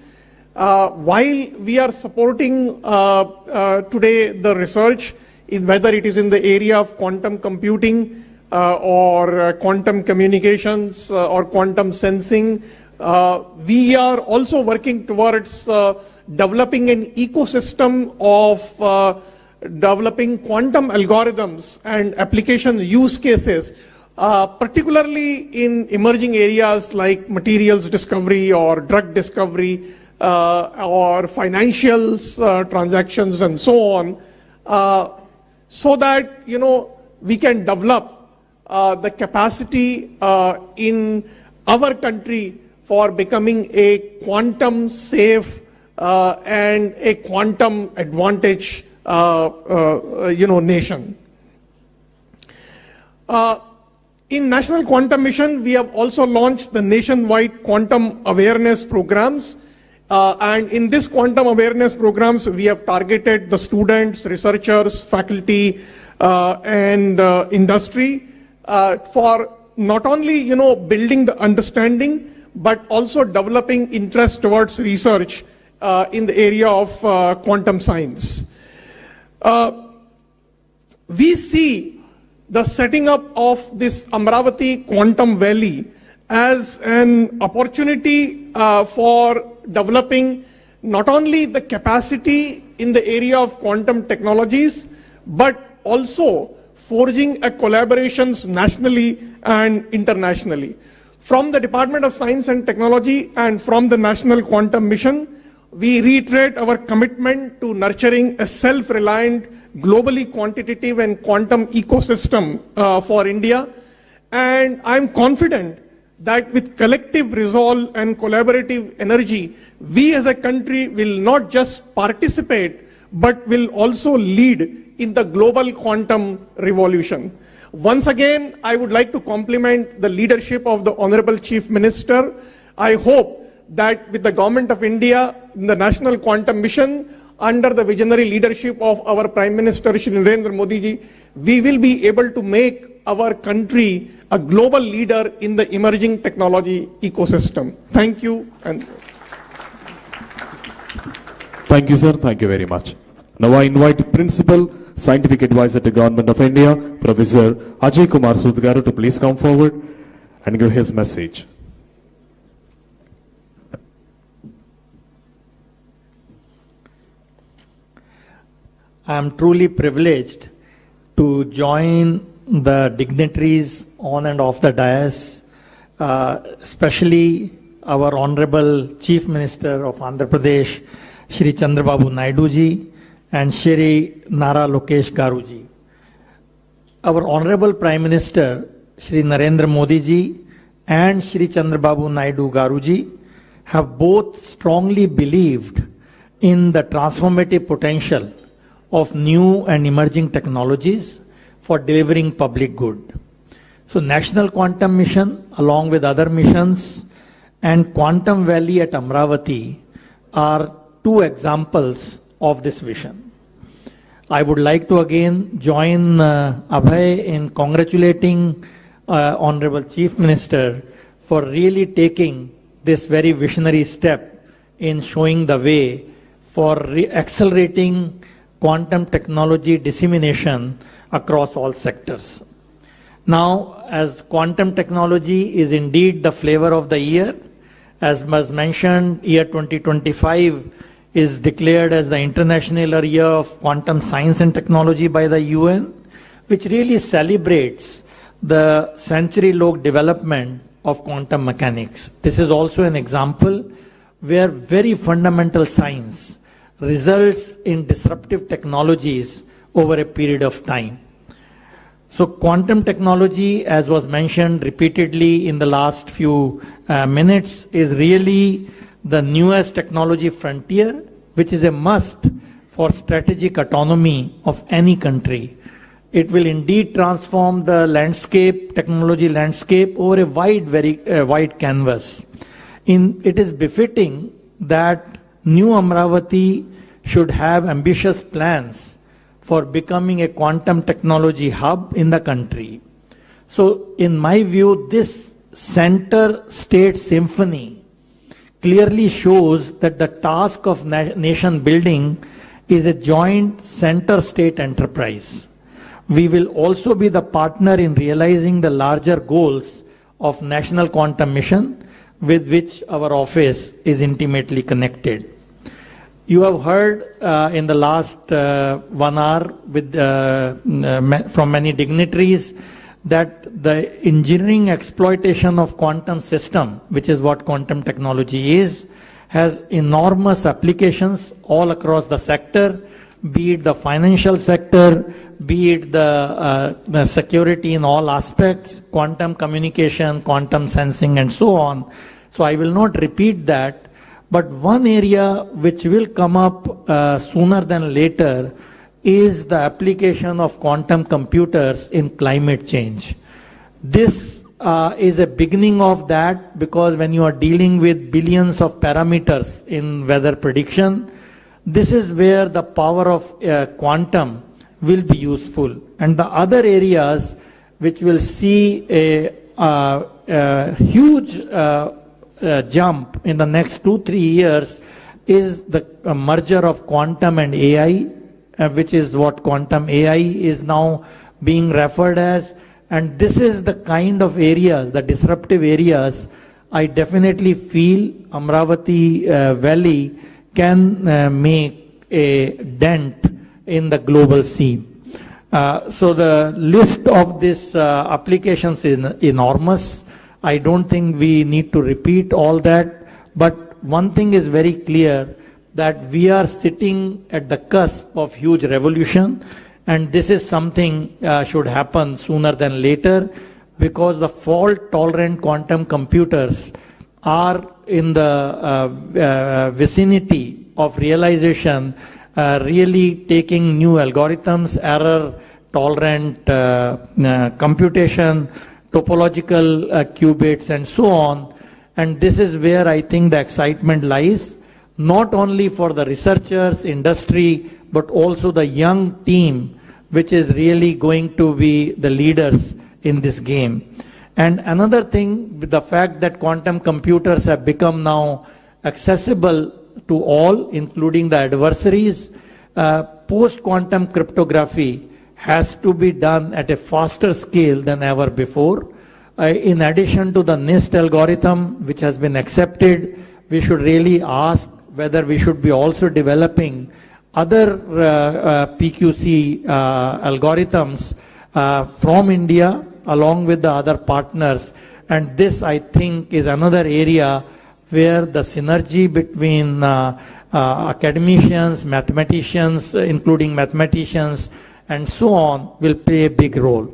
while we are supporting today the research, whether it is in the area of quantum computing or quantum communications or quantum sensing, we are also working towards developing an ecosystem of developing quantum algorithms and application use cases, particularly in emerging areas like materials discovery or drug discovery or financials transactions and so on, so that we can develop the capacity in our country for becoming a quantum safe and a quantum advantage nation. In National Quantum Mission, we have also launched the nationwide quantum awareness programs. And in this quantum awareness programs, we have targeted the students, researchers, faculty, and industry for not only building the understanding, but also developing interest towards research in the area of quantum science. We see the setting up of this Amaravati Quantum Valley as an opportunity for developing not only the capacity in the area of quantum technologies, but also forging a collaborations nationally and internationally. From the Department of Science and Technology and from the National Quantum Mission, we reiterate our commitment to nurturing a self-reliant, globally quantitative and quantum ecosystem for India. And I'm confident that with collective resolve and collaborative energy, we as a country will not just participate, but will also lead in the global quantum revolution. Once again, I would like to compliment the leadership of the Honorable Chief Minister. I hope that with the Government of India, in the National Quantum Mission, under the visionary leadership of our Prime Minister, Shri Narendra Modi ji, we will be able to make our country a global leader in the emerging technology ecosystem. Thank you. Thank you, sir. Thank you very much. Now I invite Principal Scientific Advisor to Government of India, Professor Ajay Kumar Sudgaru, to please come forward and give his message. I am truly privileged to join the dignitaries on and off the dais, especially our Honorable Chief Minister of Andhra Pradesh, Shri Chandrababu Naidu ji, and Shri Nara Lokesh Garu ji. Our Honorable Prime Minister, Shri Narendra Modi ji, and Shri Chandrababu Naidu Garu ji have both strongly believed in the transformative potential of new and emerging technologies for delivering public good. So National Quantum Mission, along with other missions, and Quantum Valley at Amaravati are two examples of this vision. I would like to again join Abhay in congratulating Honorable Chief Minister for really taking this very visionary step in showing the way for accelerating quantum technology dissemination across all sectors. Now, as quantum technology is indeed the flavor of the year, as was mentioned, year 2025 is declared as the International Year of Quantum Science and Technology by the UN, which really celebrates the century-long development of quantum mechanics. This is also an example where very fundamental science results in disruptive technologies over a period of time. So quantum technology, as was mentioned repeatedly in the last few minutes, is really the newest technology frontier, which is a must for strategic autonomy of any country. It will indeed transform the landscape, technology landscape, over a wide canvas. It is befitting that New Amaravati should have ambitious plans for becoming a quantum technology hub in the country. So in my view, this center-state symphony clearly shows that the task of nation building is a joint center-state enterprise. We will also be the partner in realizing the larger goals of National Quantum Mission, with which our office is intimately connected. You have heard in the last 1 hour from many dignitaries that the engineering exploitation of quantum system, which is what quantum technology is, has enormous applications all across the sector, be it the financial sector, be it the security in all aspects, quantum communication, quantum sensing, and so on. So I will not repeat that. But one area which will come up sooner than later is the application of quantum computers in climate change. This is a beginning of that, because when you are dealing with billions of parameters in weather prediction, this is where the power of quantum will be useful. And the other areas which will see a huge jump in the next 2-3 years is the merger of quantum and AI, which is what quantum AI is now being referred as. And this is the kind of areas, the disruptive areas, I definitely feel Amaravati Valley can make a dent in the global scene. So the list of these applications is enormous. I don't think we need to repeat all that, but one thing is very clear, that we are sitting at the cusp of huge revolution, and this is something should happen sooner than later, because the fault-tolerant quantum computers are in the vicinity of realization, really taking new algorithms, error-tolerant computation, topological qubits, and so on. And this is where I think the excitement lies, not only for the researchers, industry, but also the young team, which is really going to be the leaders in this game. And another thing, with the fact that quantum computers have become now accessible to all, including the adversaries, post-quantum cryptography has to be done at a faster scale than ever before. In addition to the NIST algorithm, which has been accepted, we should really ask whether we should be also developing other PQC algorithms from India along with the other partners. And this, I think, is another area where the synergy between academicians, mathematicians, including mathematicians, and so on, will play a big role.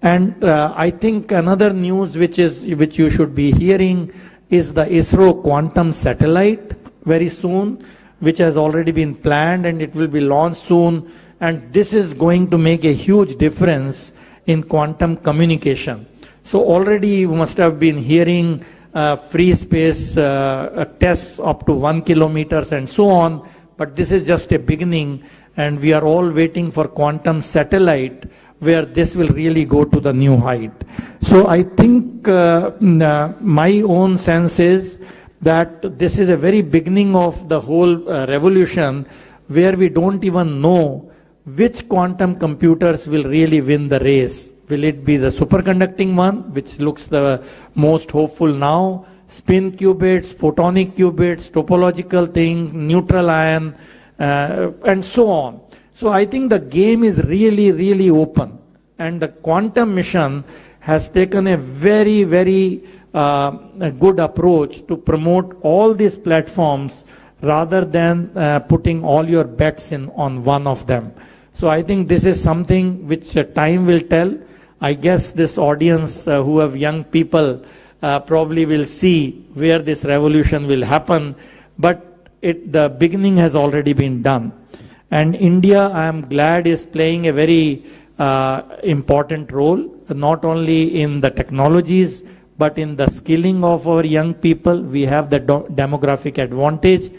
And I think another news which you should be hearing is the ISRO quantum satellite very soon, which has already been planned and it will be launched soon. And this is going to make a huge difference in quantum communication. So already you must have been hearing free space tests up to 1 kilometer and so on, but this is just a beginning, and we are all waiting for quantum satellite, where this will really go to the new height. So I think my own sense is that this is a very beginning of the whole revolution, where we don't even know which quantum computers will really win the race. Will it be the superconducting one, which looks the most hopeful now, spin qubits, photonic qubits, topological thing, neutral ion, and so on. So I think the game is really, really open. And the quantum mission has taken a very, very good approach to promote all these platforms rather than putting all your bets in on one of them. So I think this is something which time will tell. I guess this audience who have young people probably will see where this revolution will happen, but the beginning has already been done. And India, I am glad, is playing a very important role, not only in the technologies, but in the skilling of our young people. We have the demographic advantage,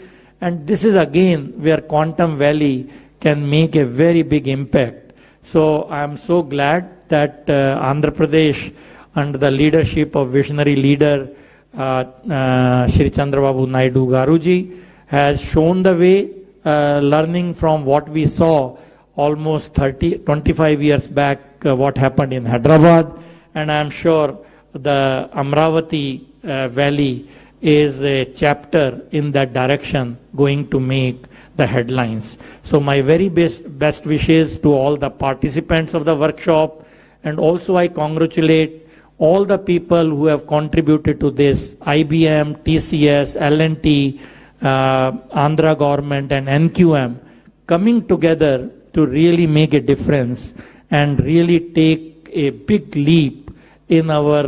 And this is again where Quantum Valley can make a very big impact. So I am so glad that Andhra Pradesh, under the leadership of visionary leader Shri Chandrababu Naidu Garuji, has shown the way, learning from what we saw almost 25 years back, what happened in Hyderabad. And I am sure the Amaravati Valley is a chapter in that direction going to make the headlines. So my very best wishes to all the participants of the workshop, and also I congratulate all the people who have contributed to this, IBM, TCS, L&T, Andhra government and NQM, coming together to really make a difference and really take a big leap in our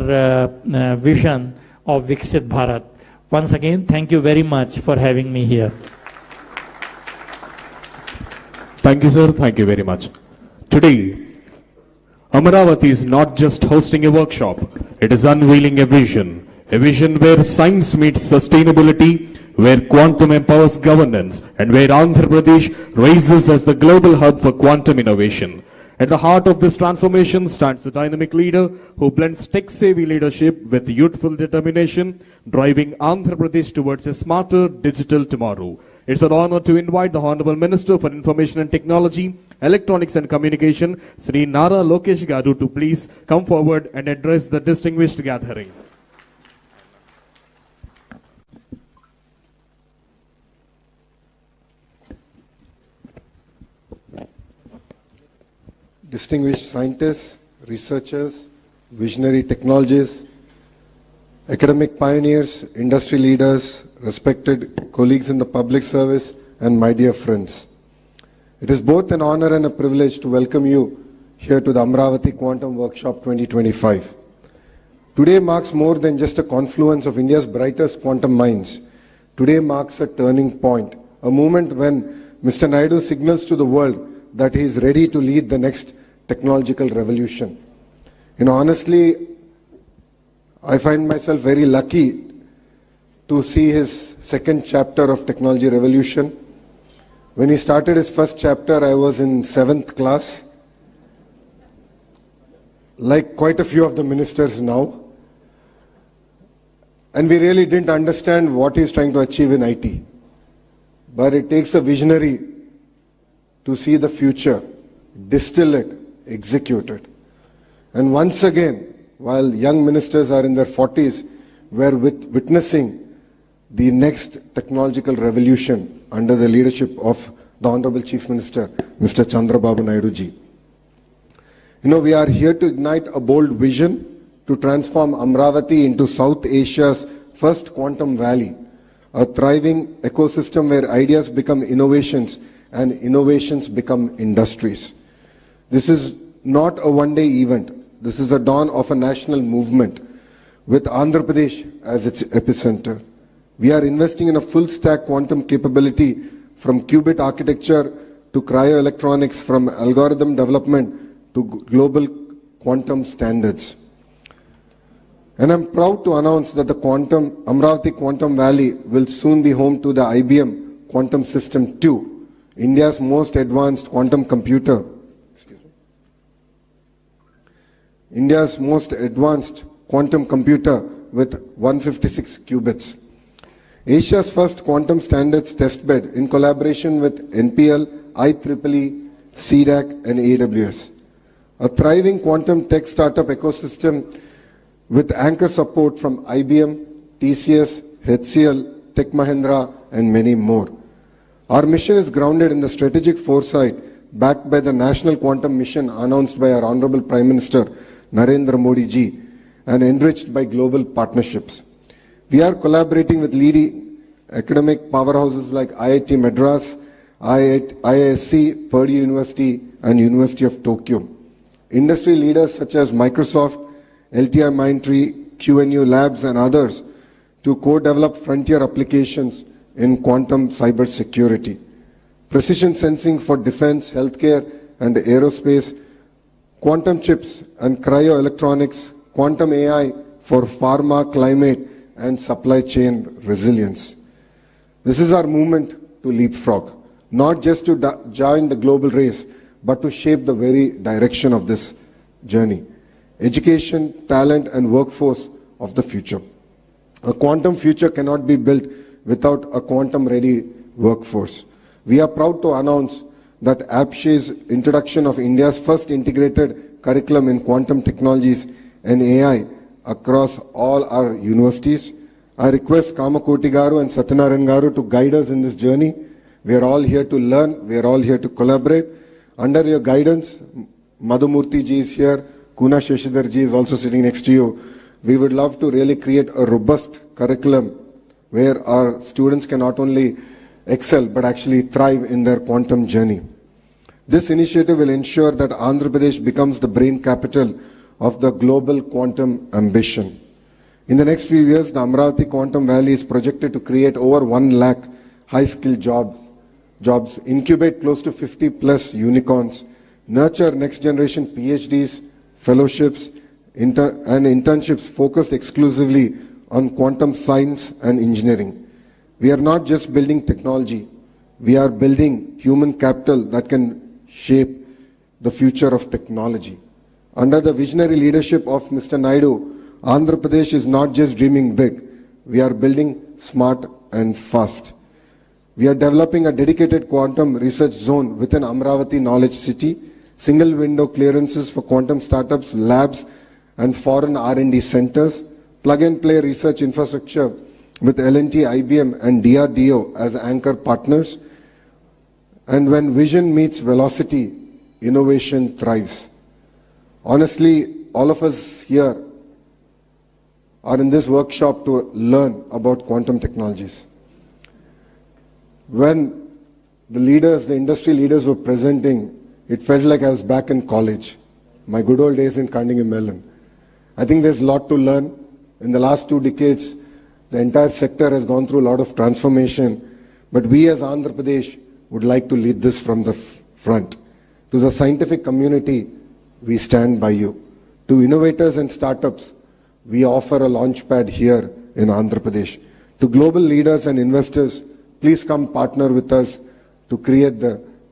vision of Viksit Bharat. Once again, thank you very much for having me here. Thank you, sir. Thank you very much. Today, Amaravati is not just hosting a workshop, it is unveiling a vision where science meets sustainability, where quantum empowers governance, and where Andhra Pradesh rises as the global hub for quantum innovation. At the heart of this transformation stands a dynamic leader who blends tech-savvy leadership with youthful determination, driving Andhra Pradesh towards a smarter digital tomorrow. It's an honor to invite the Honorable Minister for Information and Technology, Electronics and Communication, Sri Nara Lokesh Garu, to please come forward and address the distinguished gathering. Distinguished scientists, researchers, visionary technologists, academic pioneers, industry leaders, respected colleagues in the public service, and my dear friends. It is both an honor and a privilege to welcome you here to the Amaravati Quantum Workshop 2025. Today marks more than just a confluence of India's brightest quantum minds. Today marks a turning point, a moment when Mr. Naidu signals to the world that he is ready to lead the next technological revolution. Honestly, I find myself very lucky to see his second chapter of Technology Revolution. When he started his first chapter, I was in 7th class, like quite a few of the ministers now. And we really didn't understand what he's trying to achieve in IT. But it takes a visionary to see the future, distill it, execute it. And once again, while young ministers are in their 40s, we're witnessing the next technological revolution under the leadership of the Honorable Chief Minister, Mr. Chandrababu Naidu ji. We are here to ignite a bold vision to transform Amaravati into South Asia's first quantum valley, a thriving ecosystem where ideas become innovations and innovations become industries. This is not a one-day event. This is a dawn of a national movement with Andhra Pradesh as its epicenter. We are investing in a full-stack quantum capability from qubit architecture to cryoelectronics, from algorithm development to global quantum standards. And I'm proud to announce that the Amaravati Quantum Valley will soon be home to the IBM Quantum System 2, India's most advanced quantum computer. India's most advanced quantum computer with 156 qubits. Asia's first quantum standards testbed in collaboration with NPL, IEEE, CDAC and AWS. A thriving quantum tech startup ecosystem with anchor support from IBM, TCS, HCL, Tech Mahindra and many more. Our mission is grounded in the strategic foresight backed by the National Quantum Mission announced by our Honorable Prime Minister Narendra Modi ji and enriched by global partnerships. We are collaborating with leading academic powerhouses like IIT Madras, IISc, Purdue University and University of Tokyo. Industry leaders such as Microsoft, LTI Mindtree, QNU Labs and others to co-develop frontier applications in quantum cybersecurity. Precision sensing for defense, healthcare and aerospace, quantum chips and cryoelectronics, quantum AI for pharma, climate and supply chain resilience. This is our movement to leapfrog, not just to join the global race, but to shape the very direction of this journey. Education, talent, and workforce of the future. A quantum future cannot be built without a quantum-ready workforce. We are proud to announce that APSHE's introduction of India's first integrated curriculum in quantum technologies and AI across all our universities. I request Kamakoti Garu and Satyanarayan Garu to guide us in this journey. We are all here to learn. We are all here to collaborate. Under your guidance, Madhumurthy ji is here. Kuna Sheshidhar ji is also sitting next to you. We would love to really create a robust curriculum where our students can not only excel but actually thrive in their quantum journey. This initiative will ensure that Andhra Pradesh becomes the brain capital of the global quantum ambition. In the next few years, the Amaravati Quantum Valley is projected to create over 1 lakh high-skilled jobs, incubate close to 50 plus unicorns, nurture next-generation PhDs, fellowships, and internships focused exclusively on quantum science and engineering. We are not just building technology, we are building human capital that can shape the future of technology. Under the visionary leadership of Mr. Naidu, Andhra Pradesh is not just dreaming big, we are building smart and fast. We are developing a dedicated quantum research zone within Amaravati Knowledge City, single window clearances for quantum startups, labs, and foreign R&D centers, plug-and-play research infrastructure with L&T, IBM, and DRDO as anchor partners. And when vision meets velocity, innovation thrives. Honestly, all of us here are in this workshop to learn about quantum technologies. When the industry leaders were presenting, it felt like I was back in college, my good old days in Carnegie Mellon. I think there's a lot to learn. In the last 2 decades, the entire sector has gone through a lot of transformation, but we as Andhra Pradesh would like to lead this from the front. To the scientific community, we stand by you. To innovators and startups, we offer a launchpad here in Andhra Pradesh. To global leaders and investors, please come partner with us to create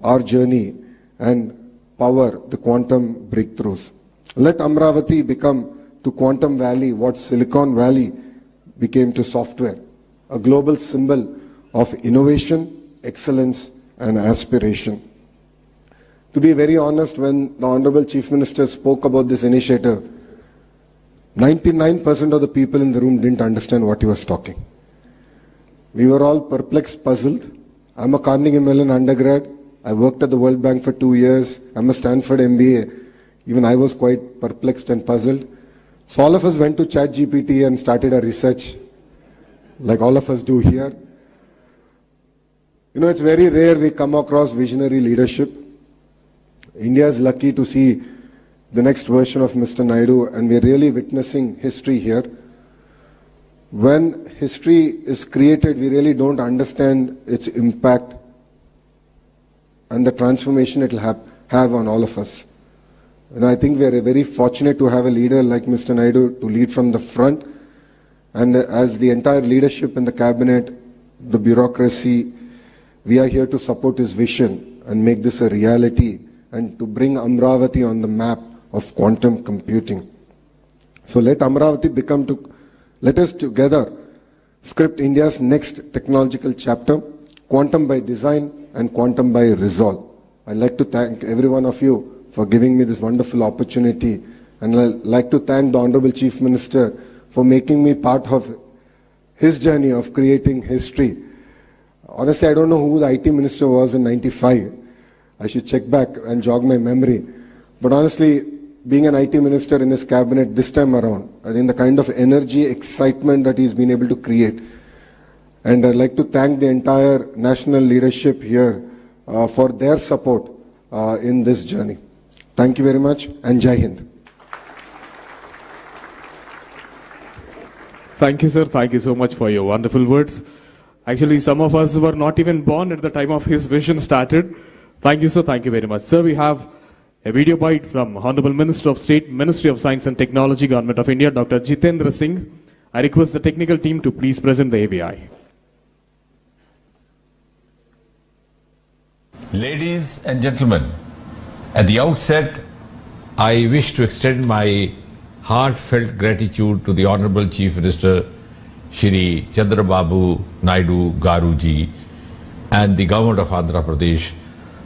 our journey and power the quantum breakthroughs. Let Amaravati become to Quantum Valley what Silicon Valley became to software, a global symbol of innovation, excellence, and aspiration. To be very honest, when the Honorable Chief Minister spoke about this initiative, 99% of the people in the room didn't understand what he was talking. We were all perplexed, puzzled. I'm a Carnegie Mellon undergrad. I worked at the World Bank for 2 years. I'm a Stanford MBA. Even I was quite perplexed and puzzled. So all of us went to ChatGPT and started a research, like all of us do here. You know, it's very rare we come across visionary leadership. India is lucky to see the next version of Mr. Naidu, and we're really witnessing history here. When history is created, we really don't understand its impact and the transformation it will have on all of us. And I think we are very fortunate to have a leader like Mr. Naidu to lead from the front. And as the entire leadership in the cabinet, the bureaucracy, we are here to support his vision and make this a reality and to bring Amaravati on the map of quantum computing. So let us together script India's next technological chapter, quantum by design and quantum by resolve. I'd like to thank every one of you for giving me this wonderful opportunity, and I'd like to thank the Honorable Chief Minister for making me part of his journey of creating history. Honestly, I don't know who the IT Minister was in '95. I should check back and jog my memory. But honestly, being an IT Minister in his cabinet this time around, I think the kind of energy, excitement that he's been able to create. And I'd like to thank the entire national leadership here for their support in this journey. Thank you very much, and Jai Hind. Thank you, sir. Thank you so much for your wonderful words. Actually, some of us were not even born at the time of his vision started. Thank you, sir. Thank you very much. Sir, we have a video bite from Honorable Minister of State, Ministry of Science and Technology, Government of India, Dr. Jitendra Singh. I request the technical team to please present the ABI. Ladies and gentlemen, at the outset, I wish to extend my heartfelt gratitude to the Honorable Chief Minister, Shri Chandrababu Naidu Garuji, and the Government of Andhra Pradesh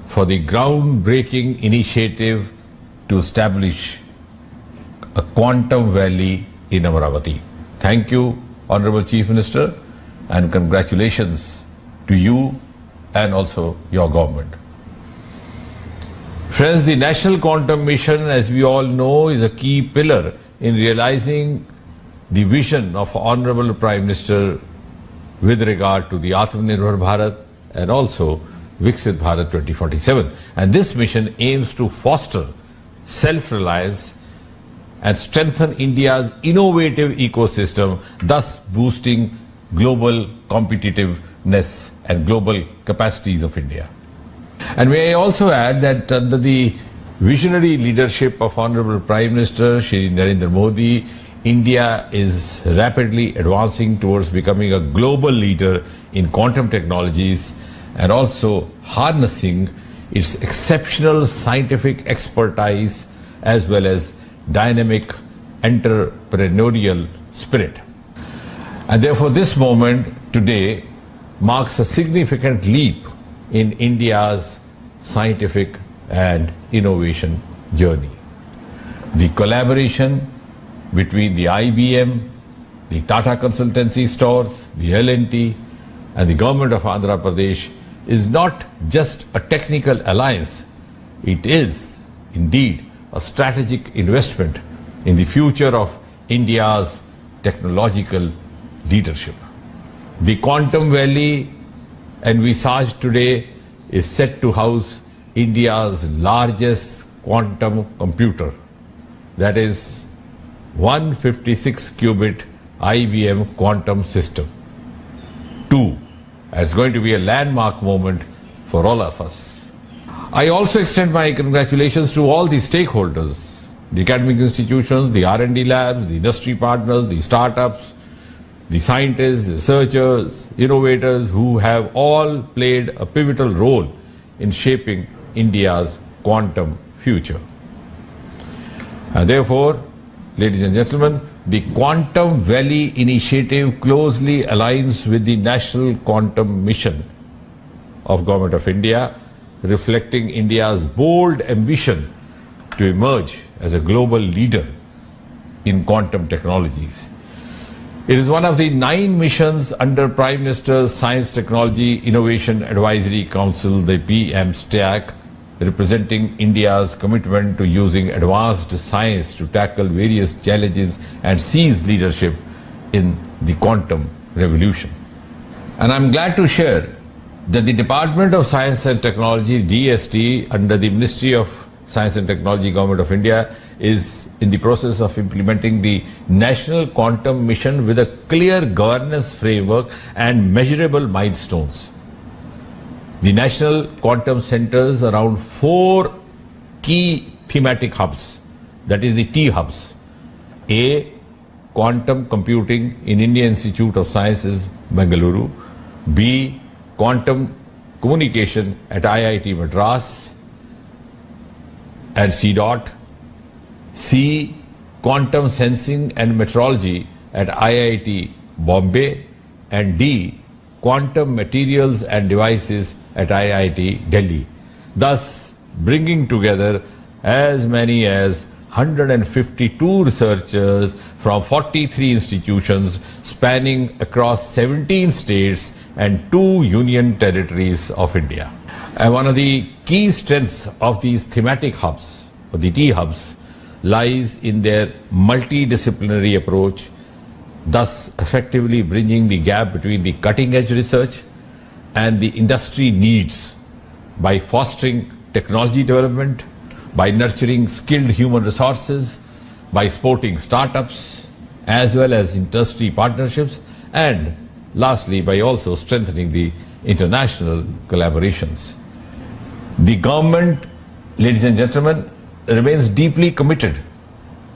for the groundbreaking initiative to establish a quantum valley in Amaravati. Thank you, Honorable Chief Minister, and congratulations to you and also your government. Friends, the National Quantum Mission, as we all know, is a key pillar in realizing the vision of Honorable Prime Minister with regard to the Atmanirbhar Bharat and also Viksit Bharat 2047. And this mission aims to foster self-reliance and strengthen India's innovative ecosystem, thus boosting global competitiveness and global capacities of India. And may I also add that under the visionary leadership of Honorable Prime Minister Shri Narendra Modi, India is rapidly advancing towards becoming a global leader in quantum technologies and also harnessing its exceptional scientific expertise as well as dynamic entrepreneurial spirit. And therefore this moment today marks a significant leap in India's scientific and innovation journey. The collaboration between the IBM, the Tata Consultancy Stores, the L&T and the Government of Andhra Pradesh is not just a technical alliance, it is indeed a strategic investment in the future of India's technological leadership. The Quantum Valley envisaged today is set to house India's largest quantum computer, that is 156-qubit IBM quantum system. It's going to be a landmark moment for all of us. I also extend my congratulations to all the stakeholders, the academic institutions, the R&D labs, the industry partners, the startups, the scientists, researchers, innovators who have all played a pivotal role in shaping India's quantum future. And therefore, ladies and gentlemen, the Quantum Valley initiative closely aligns with the National Quantum Mission of Government of India, reflecting India's bold ambition to emerge as a global leader in quantum technologies. It is one of the 9 missions under Prime Minister's Science Technology Innovation Advisory Council, the PM STAC, representing India's commitment to using advanced science to tackle various challenges and seize leadership in the quantum revolution. And I'm glad to share that the Department of Science and Technology, DST, under the Ministry of Science and Technology, Government of India, is in the process of implementing the National Quantum Mission with a clear governance framework and measurable milestones. The National Quantum centers around 4 key thematic hubs, that is the T hubs. A, quantum computing in Indian Institute of Sciences, Bengaluru. B, quantum communication at IIT Madras and CDOT. C, quantum sensing and metrology at IIT Bombay. And D, quantum materials and devices at IIT Delhi, thus bringing together as many as 152 researchers from 43 institutions spanning across 17 states and 2 union territories of India. And one of the key strengths of these thematic hubs, or the T hubs, lies in their multidisciplinary approach, thus effectively bridging the gap between the cutting-edge research and the industry needs by fostering technology development, by nurturing skilled human resources, by supporting startups, as well as industry partnerships, and lastly, by also strengthening the international collaborations. The government, ladies and gentlemen, remains deeply committed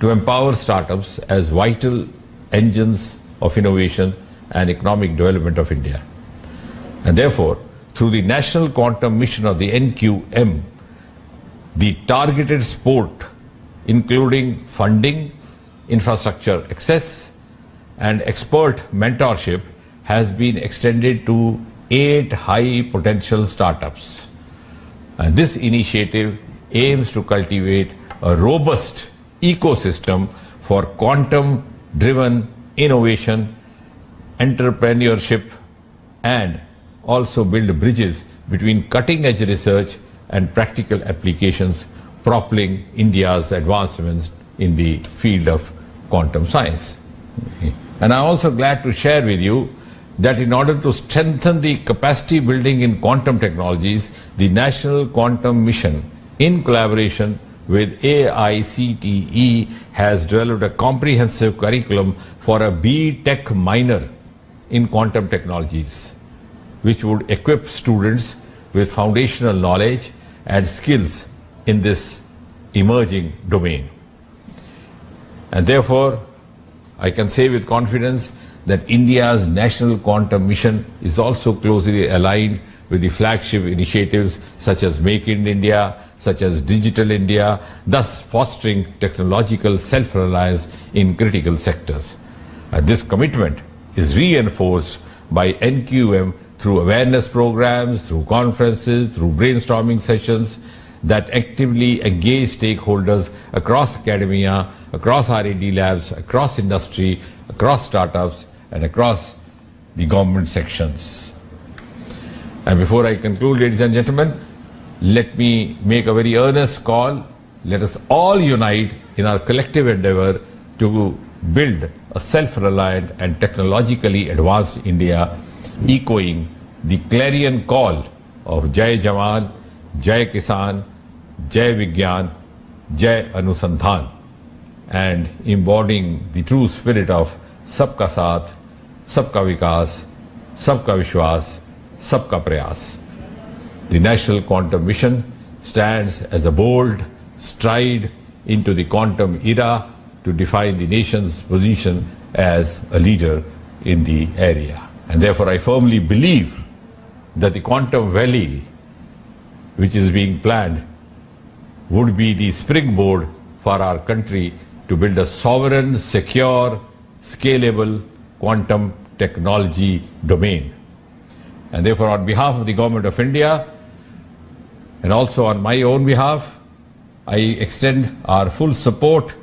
to empower startups as vital engines of innovation and economic development of India. And therefore, through the National Quantum Mission of the NQM, the targeted support, including funding, infrastructure access, and expert mentorship, has been extended to 8 high potential startups. And this initiative aims to cultivate a robust ecosystem for quantum driven innovation, entrepreneurship, and also build bridges between cutting edge research and practical applications, propelling India's advancements in the field of quantum science. And I'm also glad to share with you that in order to strengthen the capacity building in quantum technologies, the National Quantum Mission, in collaboration with AICTE, has developed a comprehensive curriculum for a B.Tech minor in quantum technologies, which would equip students with foundational knowledge and skills in this emerging domain. And therefore, I can say with confidence that India's National Quantum Mission is also closely aligned with the flagship initiatives such as Make in India, such as Digital India, thus fostering technological self-reliance in critical sectors. And this commitment is reinforced by NQM through awareness programs, through conferences, through brainstorming sessions that actively engage stakeholders across academia, across R&D labs, across industry, across startups, and across the government sections. And before I conclude, ladies and gentlemen, let me make a very earnest call. Let us all unite in our collective endeavor to build a self-reliant and technologically advanced India, echoing the clarion call of Jai Jawan, Jai Kisan, Jai Vigyan, Jai Anusandhan, and embodying the true spirit of Sabka Saath, Sabka Vikas, Sabka Vishwas, Sabka Prayas. The National Quantum Mission stands as a bold stride into the quantum era to define the nation's position as a leader in the area. And therefore, I firmly believe that the quantum valley, which is being planned, would be the springboard for our country to build a sovereign, secure, scalable quantum technology domain. And therefore, on behalf of the Government of India, and also on my own behalf, I extend our full support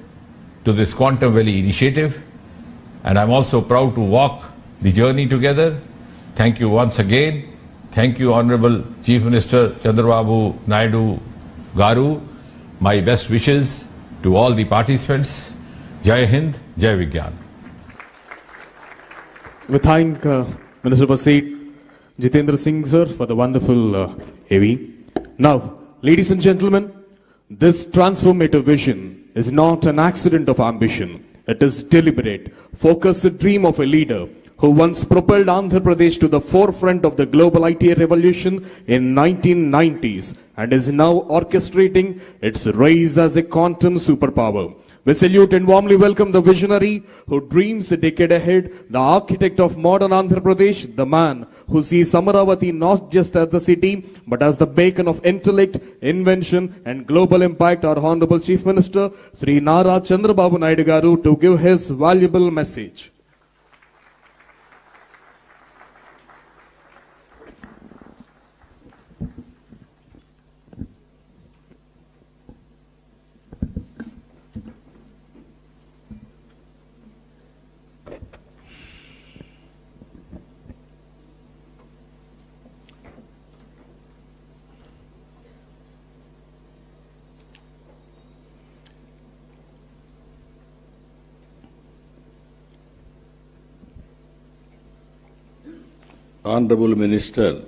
to this Quantum Valley initiative, and I'm also proud to walk the journey together. Thank you once again. Thank you, Honorable Chief Minister Chandrababu Naidu Garu. My best wishes to all the participants. Jai Hind, Jai Vigyan. We thank Minister for State Jitendra Singh sir for the wonderful AV. Now, ladies and gentlemen, this transformative vision is not an accident of ambition. It is deliberate, focused dream of a leader who once propelled Andhra Pradesh to the forefront of the global IT revolution in 1990s and is now orchestrating its rise as a quantum superpower. We salute and warmly welcome the visionary who dreams a decade ahead, the architect of modern Andhra Pradesh, the man who sees Amaravati not just as the city, but as the beacon of intellect, invention and global impact, our Honorable Chief Minister, Sri Nara Chandrababu Naidu Garu, to give his valuable message. Honorable Minister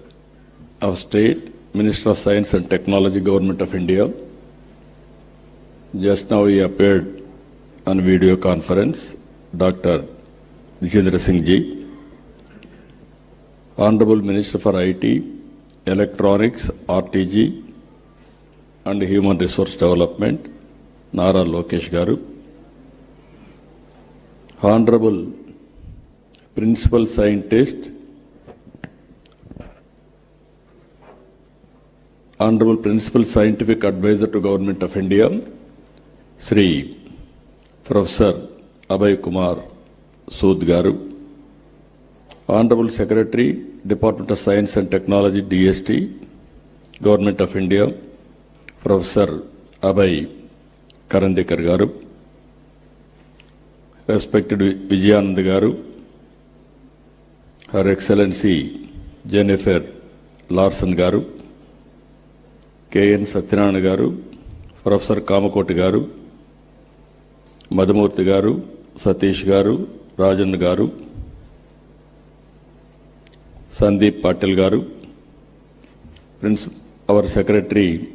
of State, Minister of Science and Technology, Government of India. Just now he appeared on video conference, Dr. Jitendra Singh Ji. Honorable Minister for IT, Electronics, RTG and Human Resource Development, Nara Lokesh Garu. Honorable Principal Scientist, Honorable Principal Scientific Advisor to Government of India, Sri Professor Abhay Kumar Sood Garu, Honorable Secretary, Department of Science and Technology, DST, Government of India, Professor Abhay Karandekar Garu, respected Vijayananda Garu, Her Excellency Jennifer Larson Garu, K.N. Satyanarayana Garu, Professor Kamakoti Garu, Madhamurthy Garu, Satish Garu, Rajan Garu, Sandeep Patil Garu, our Secretary,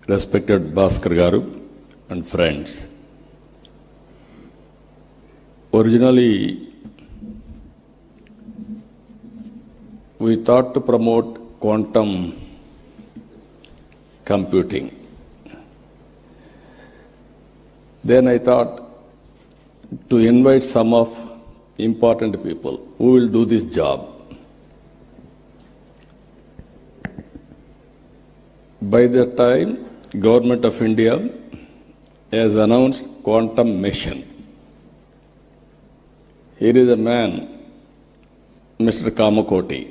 respected Bhaskar Garu, and friends. Originally, we thought to promote quantum computing. Then I thought to invite some of important people who will do this job. By that time, Government of India has announced quantum mission. Here is a man, Mr. Kamakoti.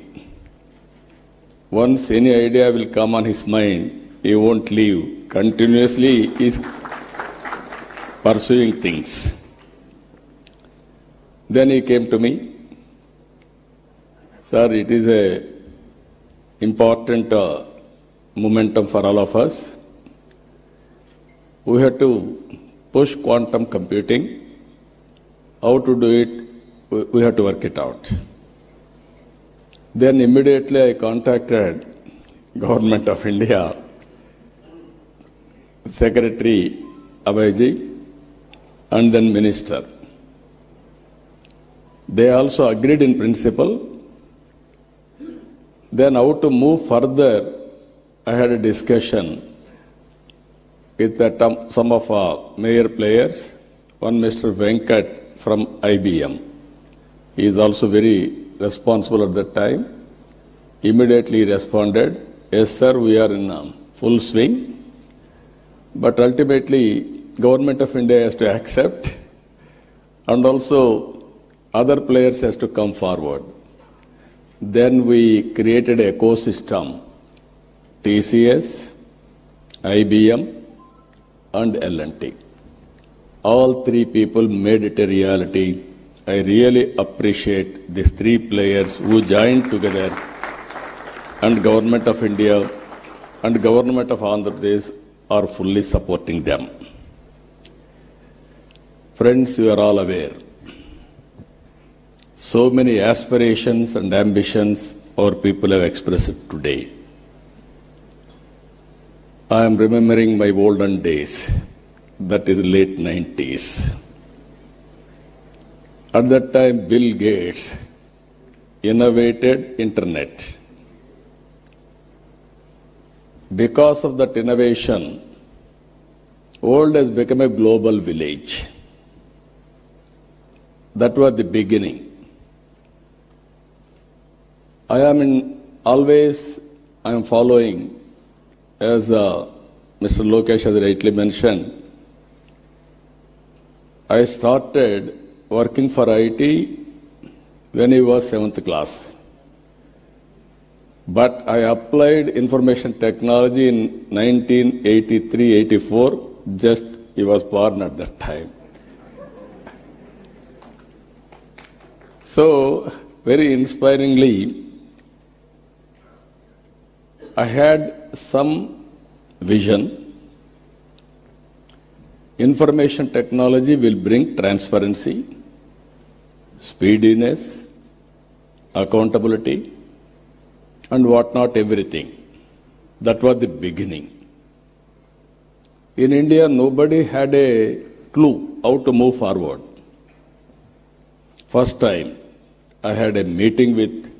Once any idea will come on his mind, he won't leave. Continuously he is pursuing things. Then he came to me. Sir, it is a important momentum for all of us. We have to push quantum computing. How to do it? We have to work it out. Then immediately I contacted Government of India, Secretary Abhayji, and then Minister. They also agreed in principle. Then how to move further, I had a discussion with some of our major players. One Mr. Venkat from IBM. He is also very responsible at that time. Immediately responded, yes sir, we are in full swing. But ultimately, Government of India has to accept, and also other players has to come forward. Then we created an ecosystem, TCS, IBM, and L&T. All three people made it a reality. I really appreciate these three players who joined together, and Government of India and Government of Andhra Pradesh are fully supporting them. Friends, you are all aware. So many aspirations and ambitions our people have expressed today. I am remembering my olden days, that is late 90s. At that time, Bill Gates innovated internet. Because of that innovation, world has become a global village. That was the beginning. I am following, as Mr. Lokesh has rightly mentioned, I started working for IT when he was 7th class. But I applied information technology in 1983-84, just he was born at that time. So, very inspiringly, I had some vision. Information technology will bring transparency, speediness, accountability, and whatnot, everything. That was the beginning. In India, nobody had a clue how to move forward. First time, I had a meeting with,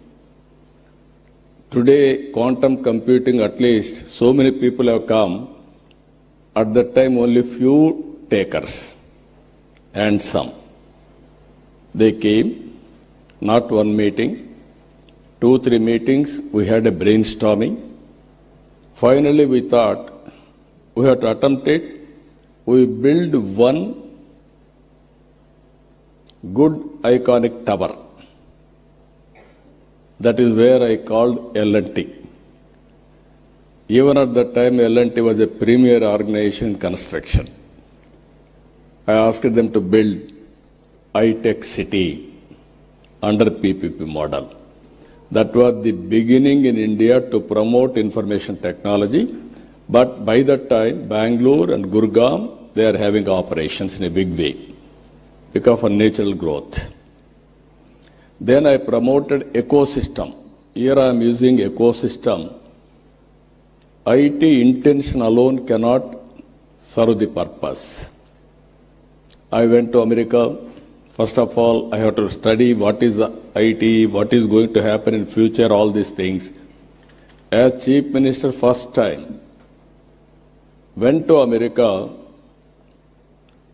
today quantum computing, at least so many people have come. At that time, only few takers and some. They came, not one meeting, 2-3 meetings, we had a brainstorming. Finally, we thought we have to attempt it. We build one good iconic tower. That is where I called L&T. Even at that time, L&T was a premier organization in construction. I asked them to build high-tech city under PPP model. That was the beginning in India to promote information technology. But by that time, Bangalore and Gurgaon, they are having operations in a big way because of natural growth. Then I promoted ecosystem. Here I am using ecosystem. IT intention alone cannot serve the purpose. I went to America. First of all, I have to study what is IT, what is going to happen in future, all these things. As Chief Minister first time, went to America.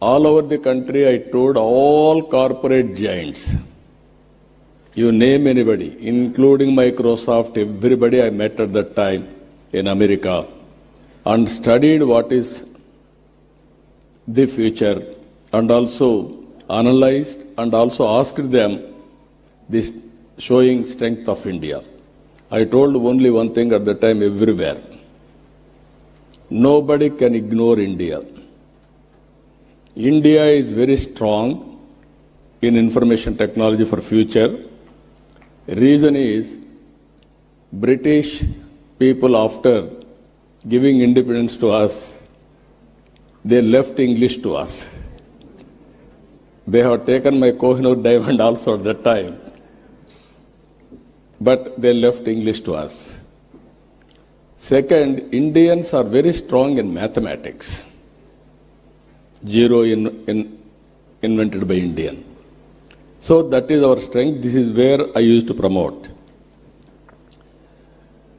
All over the country, I toured all corporate giants. You name anybody, including Microsoft, everybody I met at that time in America, and studied what is the future, and also analyzed and also asked them this showing strength of India. I told only one thing at the time everywhere. Nobody can ignore India. India is very strong in information technology for future. Reason is British people, after giving independence to us, they left English to us. They have taken my Kohinoor diamond also at that time, but they left English to us. Second, Indians are very strong in mathematics. Zero invented by Indian. So that is our strength. This is where I used to promote.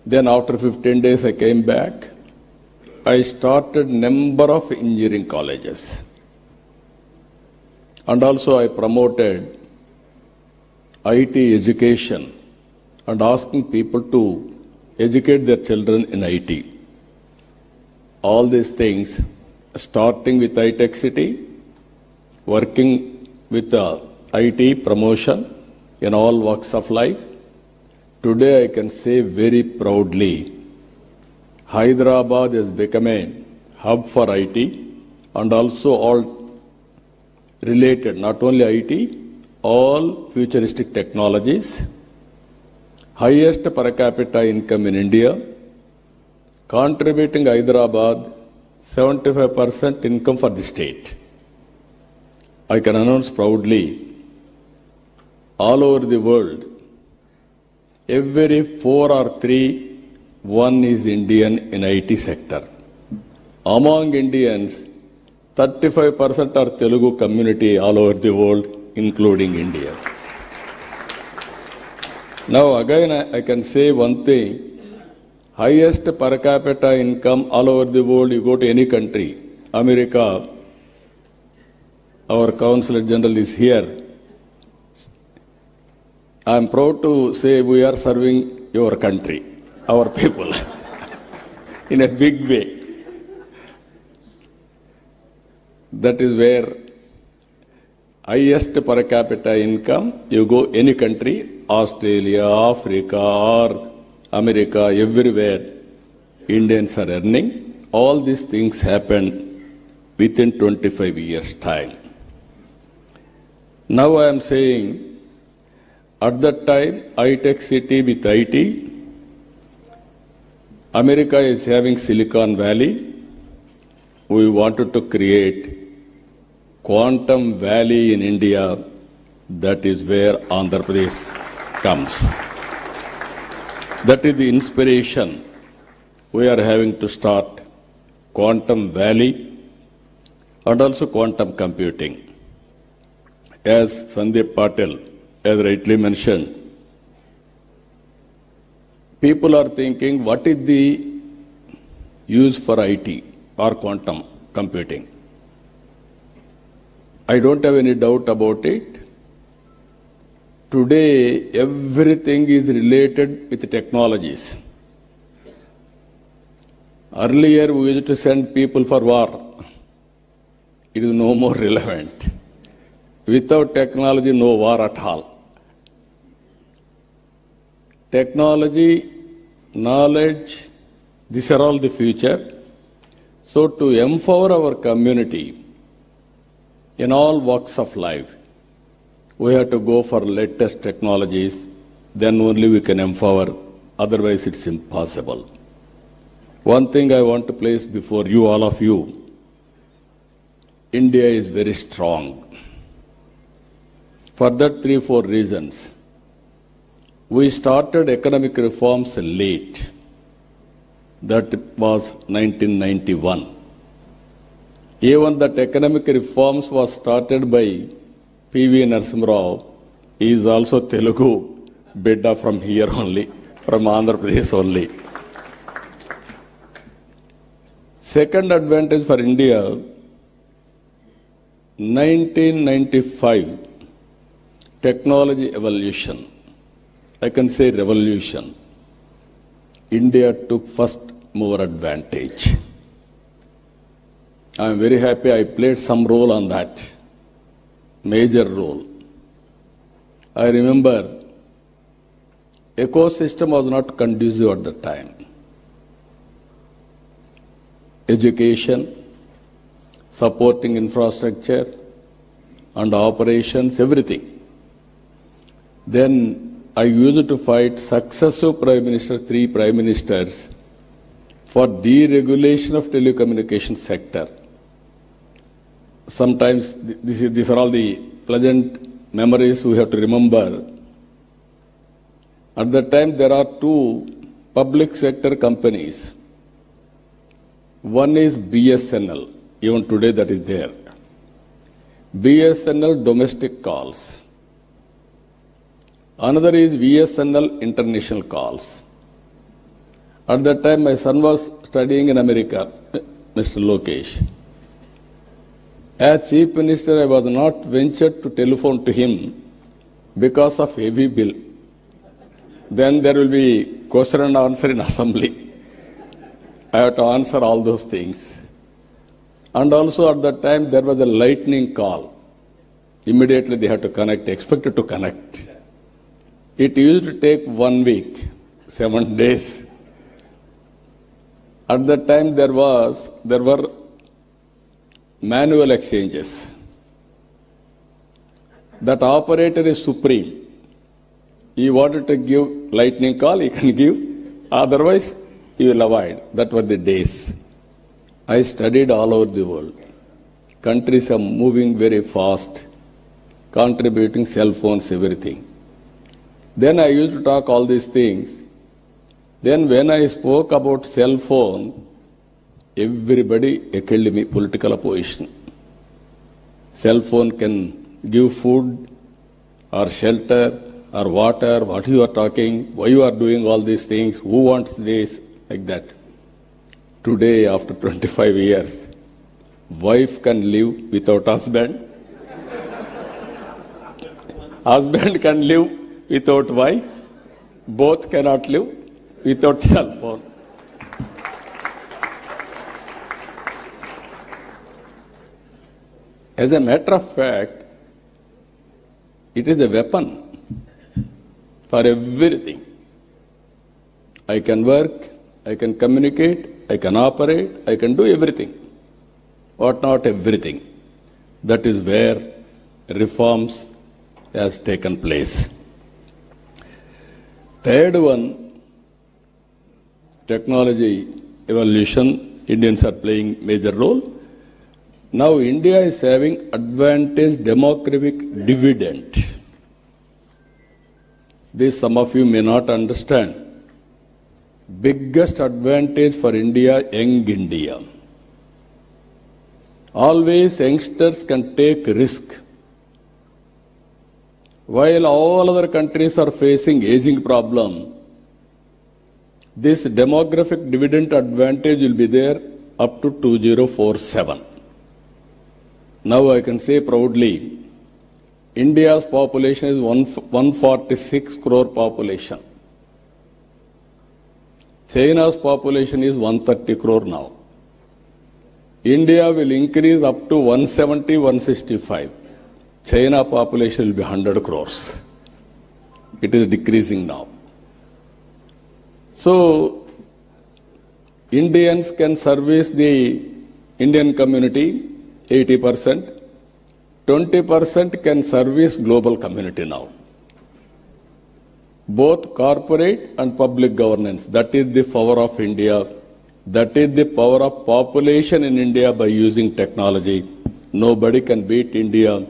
Then after 15 days I came back. I started number of engineering colleges. And also I promoted IT education and asking people to educate their children in IT. All these things, starting with high-tech city, working with the IT promotion in all walks of life. Today I can say very proudly, Hyderabad has become a hub for IT and also all related, not only IT, all futuristic technologies. Highest per capita income in India, contributing Hyderabad 75% income for the state. I can announce proudly, all over the world, every 4 or 3, one is Indian in IT sector. Among Indians, 35% are Telugu community all over the world, including India. Now again I can say one thing, highest per capita income all over the world, you go to any country, America, our Consul General is here. I am proud to say we are serving your country, our people, in a big way. That is where highest per capita income, you go any country, Australia, Africa, or America, everywhere, Indians are earning. All these things happened within 25 years' time. Now I am saying, at that time, high-tech city with IT, America is having Silicon Valley. We wanted to create Quantum Valley in India. That is where Andhra Pradesh comes. That is the inspiration. We are having to start Quantum Valley and also quantum computing. As Sandeep Patel has rightly mentioned, people are thinking, what is the use for IT or quantum computing? I don't have any doubt about it. Today, everything is related with technologies. Earlier, we used to send people for war. It is no more relevant. Without technology, no war at all. Technology, knowledge, these are all the future. So to empower our community in all walks of life, we have to go for latest technologies, then only we can empower, otherwise it's impossible. One thing I want to place before you, all of you, India is very strong. For that 3-4 reasons. We started economic reforms late. That was 1991. Even that economic reforms was started by P.V. Narasimha Rao. He is also Telugu, bidda from here only, from Andhra Pradesh only. Second advantage for India, 1995, technology evolution. I can say revolution. India took first mover advantage. I am very happy I played some role on that, major role. I remember ecosystem was not conducive at the time. Education, supporting infrastructure and operations, everything. Then I used to fight successive prime ministers, 3 prime ministers, for deregulation of telecommunication sector. Sometimes these are all the pleasant memories we have to remember. At that time, there are 2 public sector companies. One is BSNL, even today that is there. BSNL domestic calls. Another is VSNL international calls. At that time, my son was studying in America, Mr. Lokesh. As Chief Minister, I was not ventured to telephone to him because of heavy bill. Then there will be question and answer in assembly. I have to answer all those things. And also at that time, there was a lightning call. Immediately they had to connect, expected to connect. It used to take 1 week, 7 days. At that time, there were manual exchanges. That operator is supreme. He wanted to give lightning call, he can give. Otherwise, he will avoid. That were the days. I studied all over the world. Countries are moving very fast, contributing cell phones, everything. Then I used to talk all these things. Then when I spoke about cell phone, everybody heckled me, political opposition. Cell phone can give food or shelter or water, what you are talking, why you are doing all these things, who wants this, like that. Today, after 25 years, wife can live without husband. Husband can live without wife. Both cannot live without cell phone. As a matter of fact, it is a weapon for everything. I can work, I can communicate, I can operate, I can do everything. But not everything. That is where reforms has taken place. Third one, technology evolution. Indians are playing major role. Now India is having advantage demographic dividend. This some of you may not understand. Biggest advantage for India, young India. Always youngsters can take risk. While all other countries are facing aging problem, this demographic dividend advantage will be there up to 2047. Now I can say proudly, India's population is 146 crore population. China's population is 130 crore now. India will increase up to 170, 165. China population will be 100 crores. It is decreasing now. So, Indians can service the Indian community 80%, 20% can service global community now. Both corporate and public governance, that is the power of India. That is the power of population in India by using technology. Nobody can beat India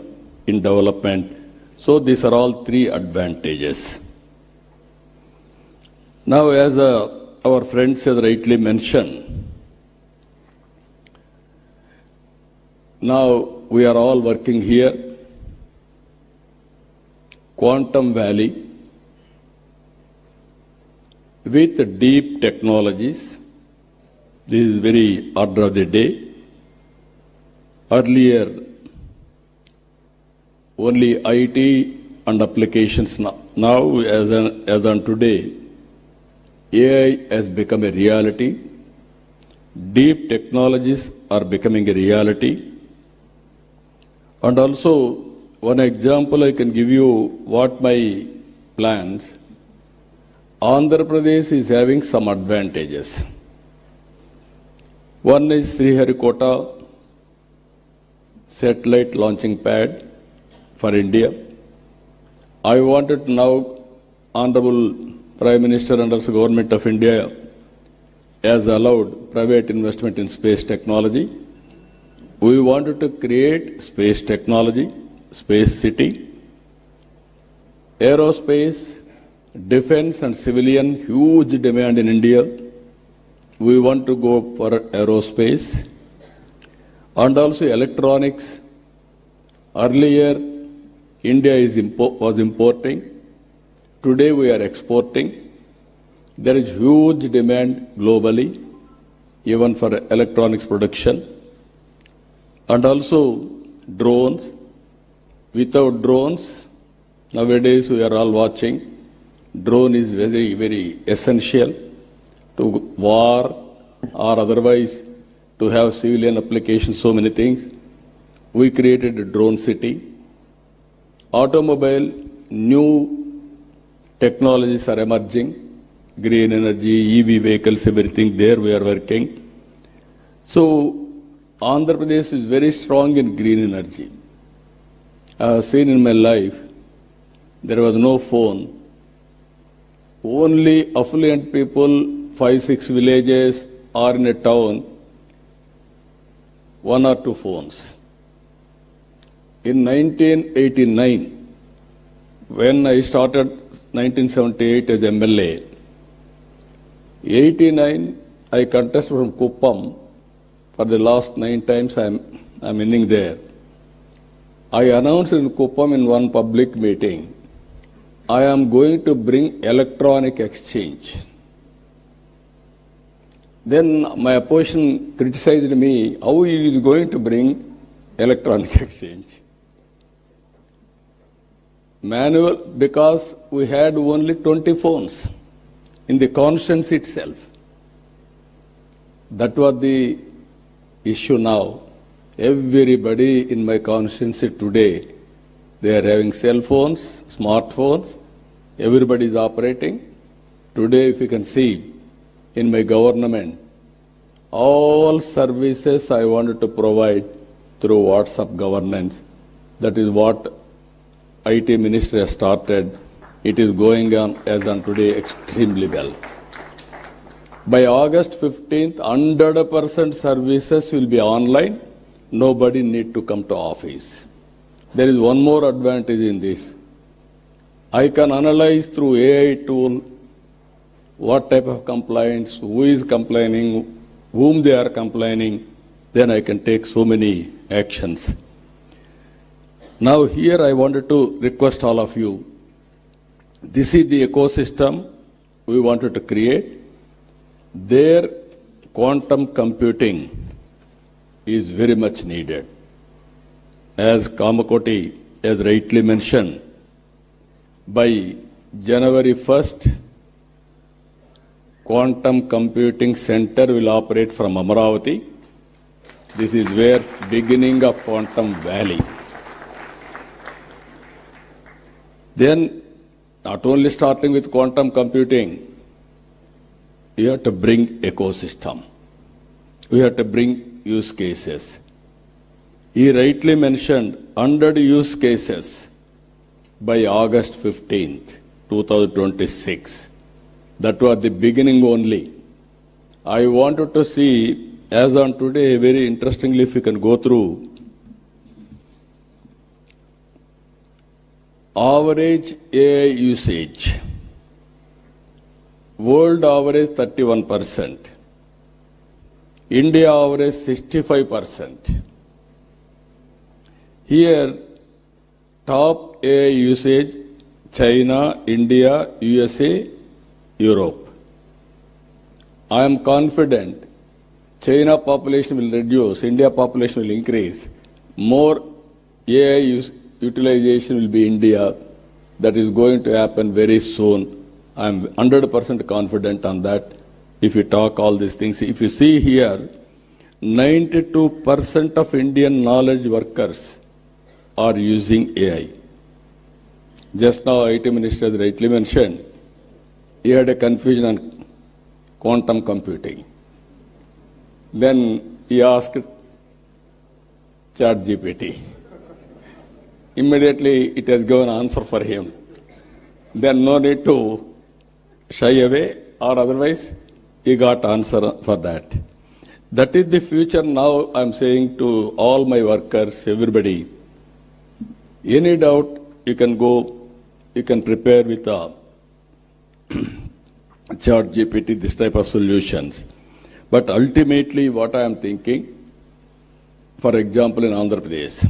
in development. So these are all three advantages. Now, as our friends has rightly mentioned, now we are all working here. Quantum Valley with deep technologies. This is very order of the day. Earlier, only IT and applications. Now, as on today, AI has become a reality. Deep technologies are becoming a reality. And also, one example I can give you what my plans. Andhra Pradesh is having some advantages. One is Sriharikota satellite launching pad for India. I wanted now, Honorable Prime Minister and also Government of India has allowed private investment in space technology. We wanted to create space technology, space city, aerospace, defense and civilian, huge demand in India. We want to go for aerospace and also electronics. Earlier, India was importing. Today, we are exporting. There is huge demand globally, even for electronics production. And also drones. Without drones, nowadays we are all watching. Drone is very, very essential to war or otherwise to have civilian applications, so many things. We created a drone city. Automobile, new technologies are emerging. Green energy, EV vehicles, everything there we are working. So, Andhra Pradesh is very strong in green energy. I have seen in my life, there was no phone. Only affluent people, 5-6 villages or in a town, 1 or 2 phones. In 1989, when I started 1978 as MLA, 89 I contested from Kuppam. For the last 9 times I'm winning there. I announced in Kuppam in one public meeting, I am going to bring electronic exchange. Then my opposition criticized me, how he is going to bring electronic exchange? Manual, because we had only 20 phones in the constituency itself. That was the issue now. Everybody in my constituency today, they are having cell phones, smartphones, everybody is operating. Today, if you can see, in my government, all services I wanted to provide through WhatsApp governance. That is what IT Ministry has started. It is going on as on today extremely well. By August 15th, 100% services will be online. Nobody need to come to office. There is one more advantage in this. I can analyze through AI tool what type of complaints, who is complaining, whom they are complaining. Then I can take so many actions. Now here I wanted to request all of you. This is the ecosystem we wanted to create. There, quantum computing is very much needed. As Kamakoti has rightly mentioned, by January 1st, quantum computing center will operate from Amaravati. This is where beginning of Quantum Valley. Then, not only starting with quantum computing, you have to bring ecosystem. We have to bring use cases. He rightly mentioned 100 use cases by August 15th, 2026. That was the beginning only. I wanted to see, as on today, very interestingly, if you can go through, average AI usage. World average 31%. India average 65%. Here, top AI usage, China, India, USA, Europe. I am confident China population will reduce, India population will increase. More AI utilization will be India. That is going to happen very soon. I am 100% confident on that. If you talk all these things, if you see here, 92% of Indian knowledge workers are using AI. Just now, IT Minister has rightly mentioned, he had a confusion on quantum computing. Then he asked ChatGPT. Immediately, it has given answer for him. Then no need to shy away, or otherwise, he got answer for that. That is the future now. I am saying to all my workers, everybody, any doubt, you can go, you can prepare with a ChatGPT, this type of solutions. But ultimately, what I am thinking, for example, in Andhra Pradesh,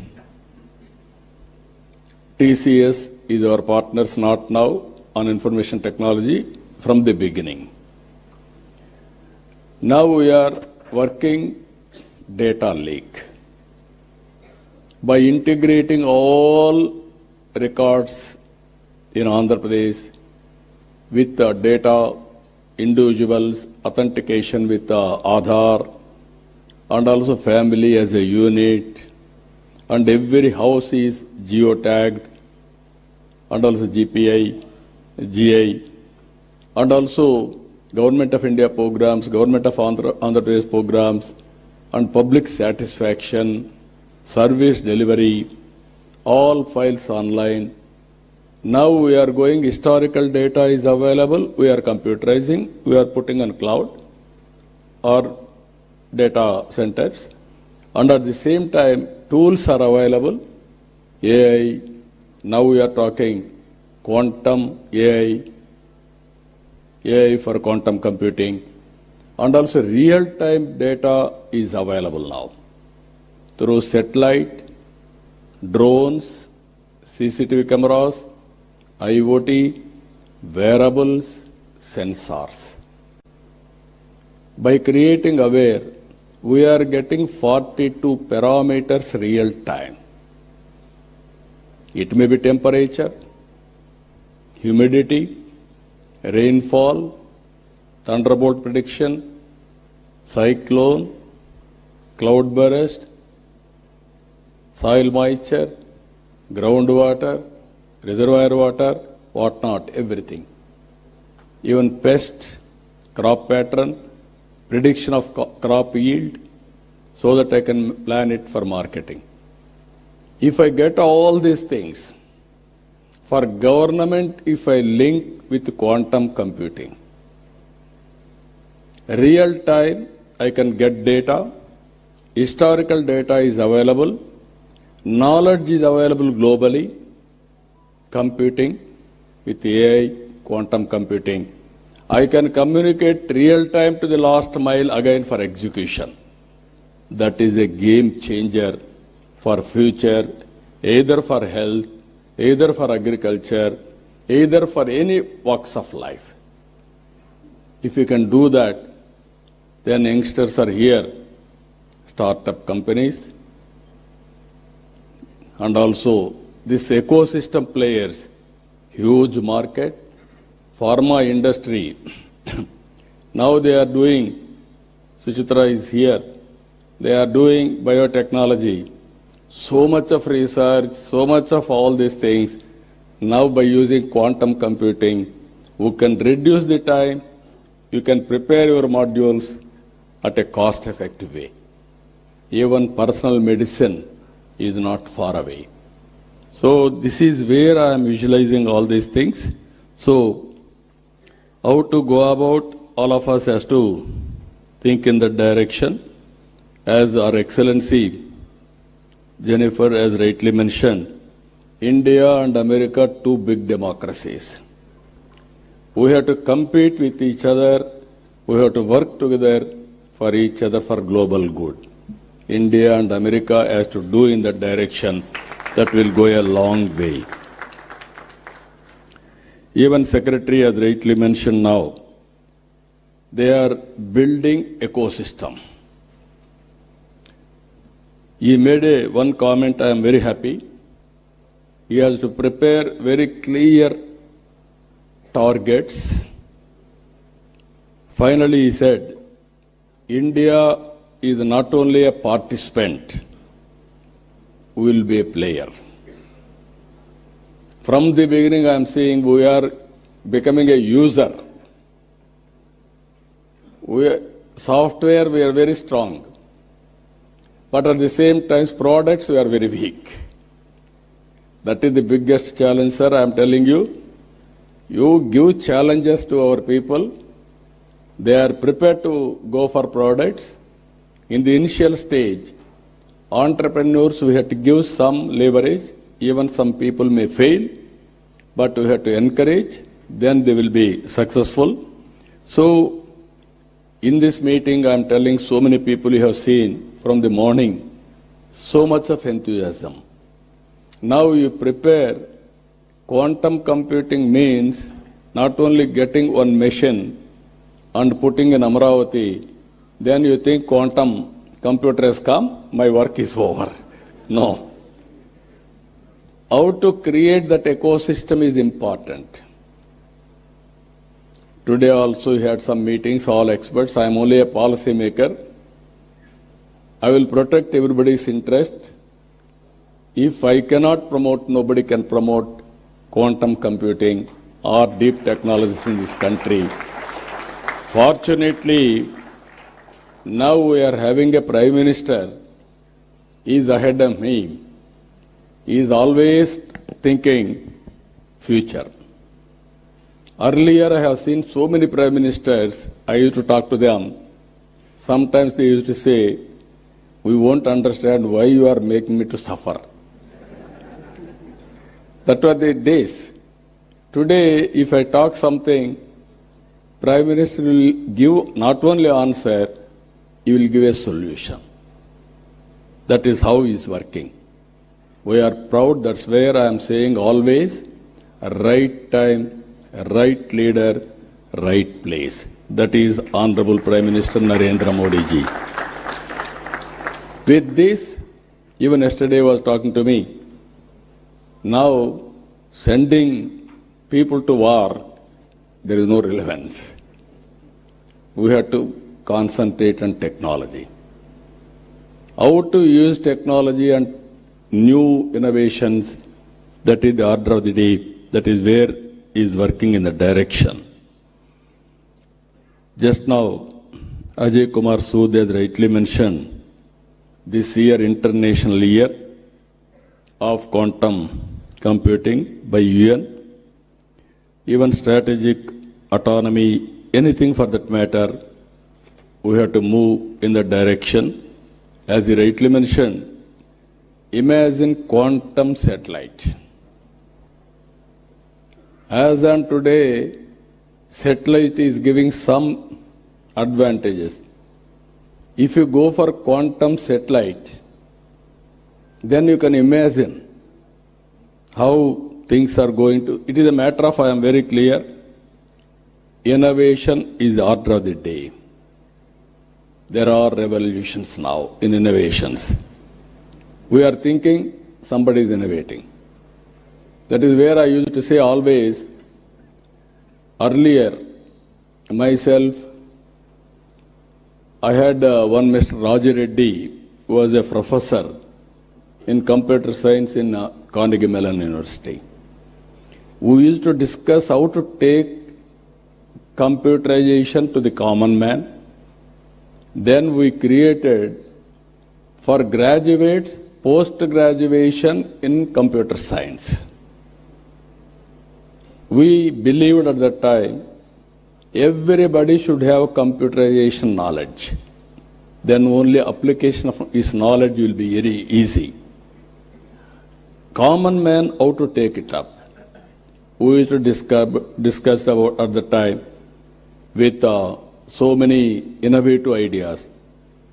TCS is our partners not now on information technology from the beginning. Now we are working data lake. By integrating all records in Andhra Pradesh with the data, individuals, authentication with Aadhaar, and also family as a unit, and every house is geotagged, and also GPI, GI, and also Government of India programs, Government of Andhra Pradesh programs, and public satisfaction, service delivery, all files online. Now we are going, historical data is available, we are computerizing, we are putting on cloud or data centers, and at the same time, tools are available, AI, now we are talking quantum AI, AI for quantum computing, and also real-time data is available now through satellite, drones, CCTV cameras, IoT, wearables, sensors. By creating aware, we are getting 42 parameters real time. It may be temperature, humidity, rainfall, thunderbolt prediction, cyclone, cloud burst, soil moisture, groundwater, reservoir water, whatnot, everything. Even pest, crop pattern, prediction of crop yield, so that I can plan it for marketing. If I get all these things, for government, if I link with quantum computing, real time, I can get data, historical data is available, knowledge is available globally, computing with AI, quantum computing. I can communicate real time to the last mile again for execution. That is a game changer for future, either for health, either for agriculture, either for any walks of life. If you can do that, then youngsters are here, startup companies, and also this ecosystem players, huge market, pharma industry, Now they are doing, Suchitra is here, they are doing biotechnology. So much of research, so much of all these things. Now by using quantum computing, you can reduce the time, you can prepare your modules at a cost-effective way. Even personal medicine is not far away. So this is where I am visualizing all these things. So how to go about, all of us has to think in that direction. As our Excellency Jennifer has rightly mentioned, India and America, two big democracies. We have to compete with each other, we have to work together for each other for global good. India and America has to do in that direction. That will go a long way. Even Secretary has rightly mentioned now, they are building ecosystem. He made one comment, I am very happy. He has to prepare very clear targets. Finally, he said, India is not only a participant, we will be a player. From the beginning, I am saying we are becoming a user. Software, we are very strong. But at the same time, products, we are very weak. That is the biggest challenge, sir. I am telling you. You give challenges to our people. They are prepared to go for products. In the initial stage, entrepreneurs, we have to give some leverage. Even some people may fail, but we have to encourage. Then they will be successful. So, in this meeting, I am telling so many people you have seen from the morning, so much of enthusiasm. Now you prepare, quantum computing means not only getting one machine and putting in Amaravati, then you think quantum computer has come, my work is over. No. How to create that ecosystem is important. Today also we had some meetings, all experts. I am only a policy maker. I will protect everybody's interest. If I cannot promote, nobody can promote quantum computing or deep technologies in this country. Fortunately, now we are having a Prime Minister. He is ahead of me. He is always thinking future. Earlier, I have seen so many Prime Ministers, I used to talk to them. Sometimes they used to say, we won't understand why you are making me to suffer. That were the days. Today, if I talk something, Prime Minister will give not only answer, he will give a solution. That is how he is working. We are proud, that's where I am saying always, right time, right leader, right place. That is Honorable Prime Minister Narendra Modi ji. With this, even yesterday was talking to me, now sending people to war, there is no relevance. We have to concentrate on technology. How to use technology and new innovations, that is the order of the day, that is where he is working in the direction. Just now, Ajay Kumar Sood has rightly mentioned, this year, International Year of Quantum Computing by UN, even strategic autonomy, anything for that matter, we have to move in that direction. As he rightly mentioned, imagine quantum satellite. As on today, satellite is giving some advantages. If you go for quantum satellite, then you can imagine how things are going to. It is a matter of, I am very clear, innovation is the order of the day. There are revolutions now in innovations. We are thinking somebody is innovating. That is where I used to say always, earlier, myself, I had one Mr. Raja Reddy, who was a professor in computer science in Carnegie Mellon University. We used to discuss how to take computerization to the common man. Then we created for graduates post-graduation in computer science. We believed at that time everybody should have computerization knowledge. Then only application of his knowledge will be very easy. Common man, how to take it up. We used to discuss about at the time with so many innovative ideas.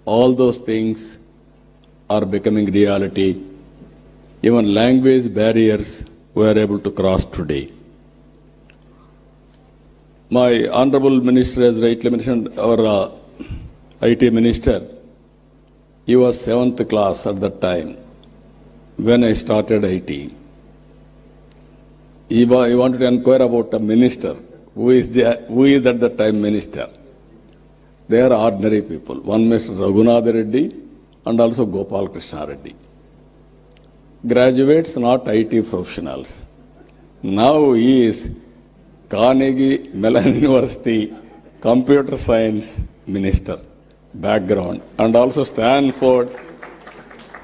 All those things are becoming reality. Even language barriers we are able to cross today. My Honorable Minister has rightly mentioned, our IT Minister, he was 7th class at that time when I started IT. He wanted to inquire about a minister. Who is at that time minister? They are ordinary people. One Mr. Raghunath Reddy and also Gopal Krishna Reddy. Graduates, not IT professionals. Now he is Carnegie Mellon University Computer Science Minister background and also Stanford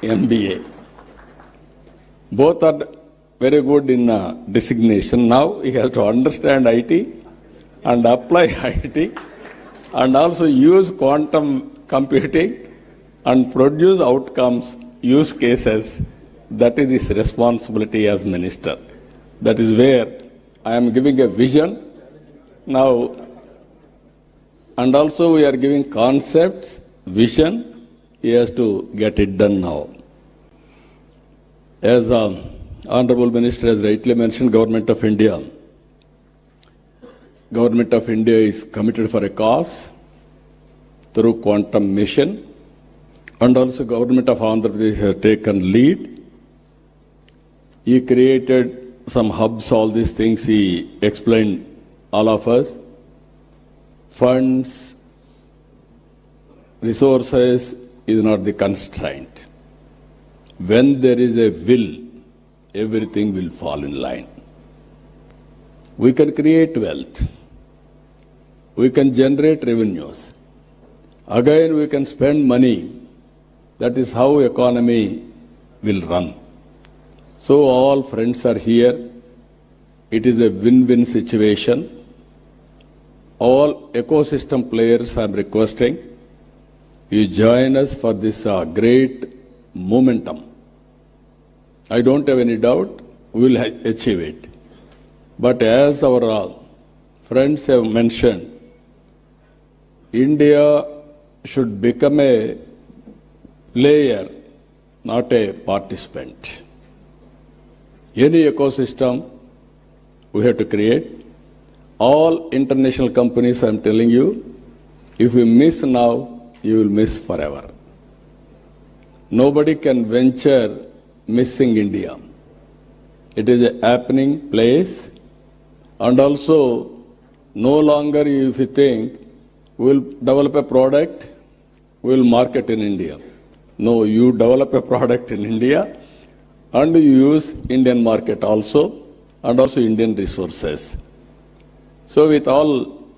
MBA. Both are very good in designation. Now he has to understand IT and apply IT and also use quantum computing and produce outcomes, use cases. That is his responsibility as minister. That is where I am giving a vision now, and also we are giving concepts, vision. He has to get it done now. As Honorable Minister has rightly mentioned, Government of India is committed for a cause through quantum mission, and also Government of Andhra Pradesh has taken lead. He created some hubs, all these things he explained all of us. Funds, resources is not the constraint. When there is a will, everything will fall in line. We can create wealth. We can generate revenues. Again, we can spend money. That is how economy will run. So all friends are here. It is a win-win situation. All ecosystem players I am requesting, you join us for this great momentum. I don't have any doubt we will achieve it. But as our friends have mentioned, India should become a player, not a participant. Any ecosystem we have to create. All international companies, I am telling you, if you miss now, you will miss forever. Nobody can venture missing India. It is a happening place, and also no longer if you think we will develop a product, we will market in India. No, you develop a product in India and you use Indian market also and also Indian resources. So with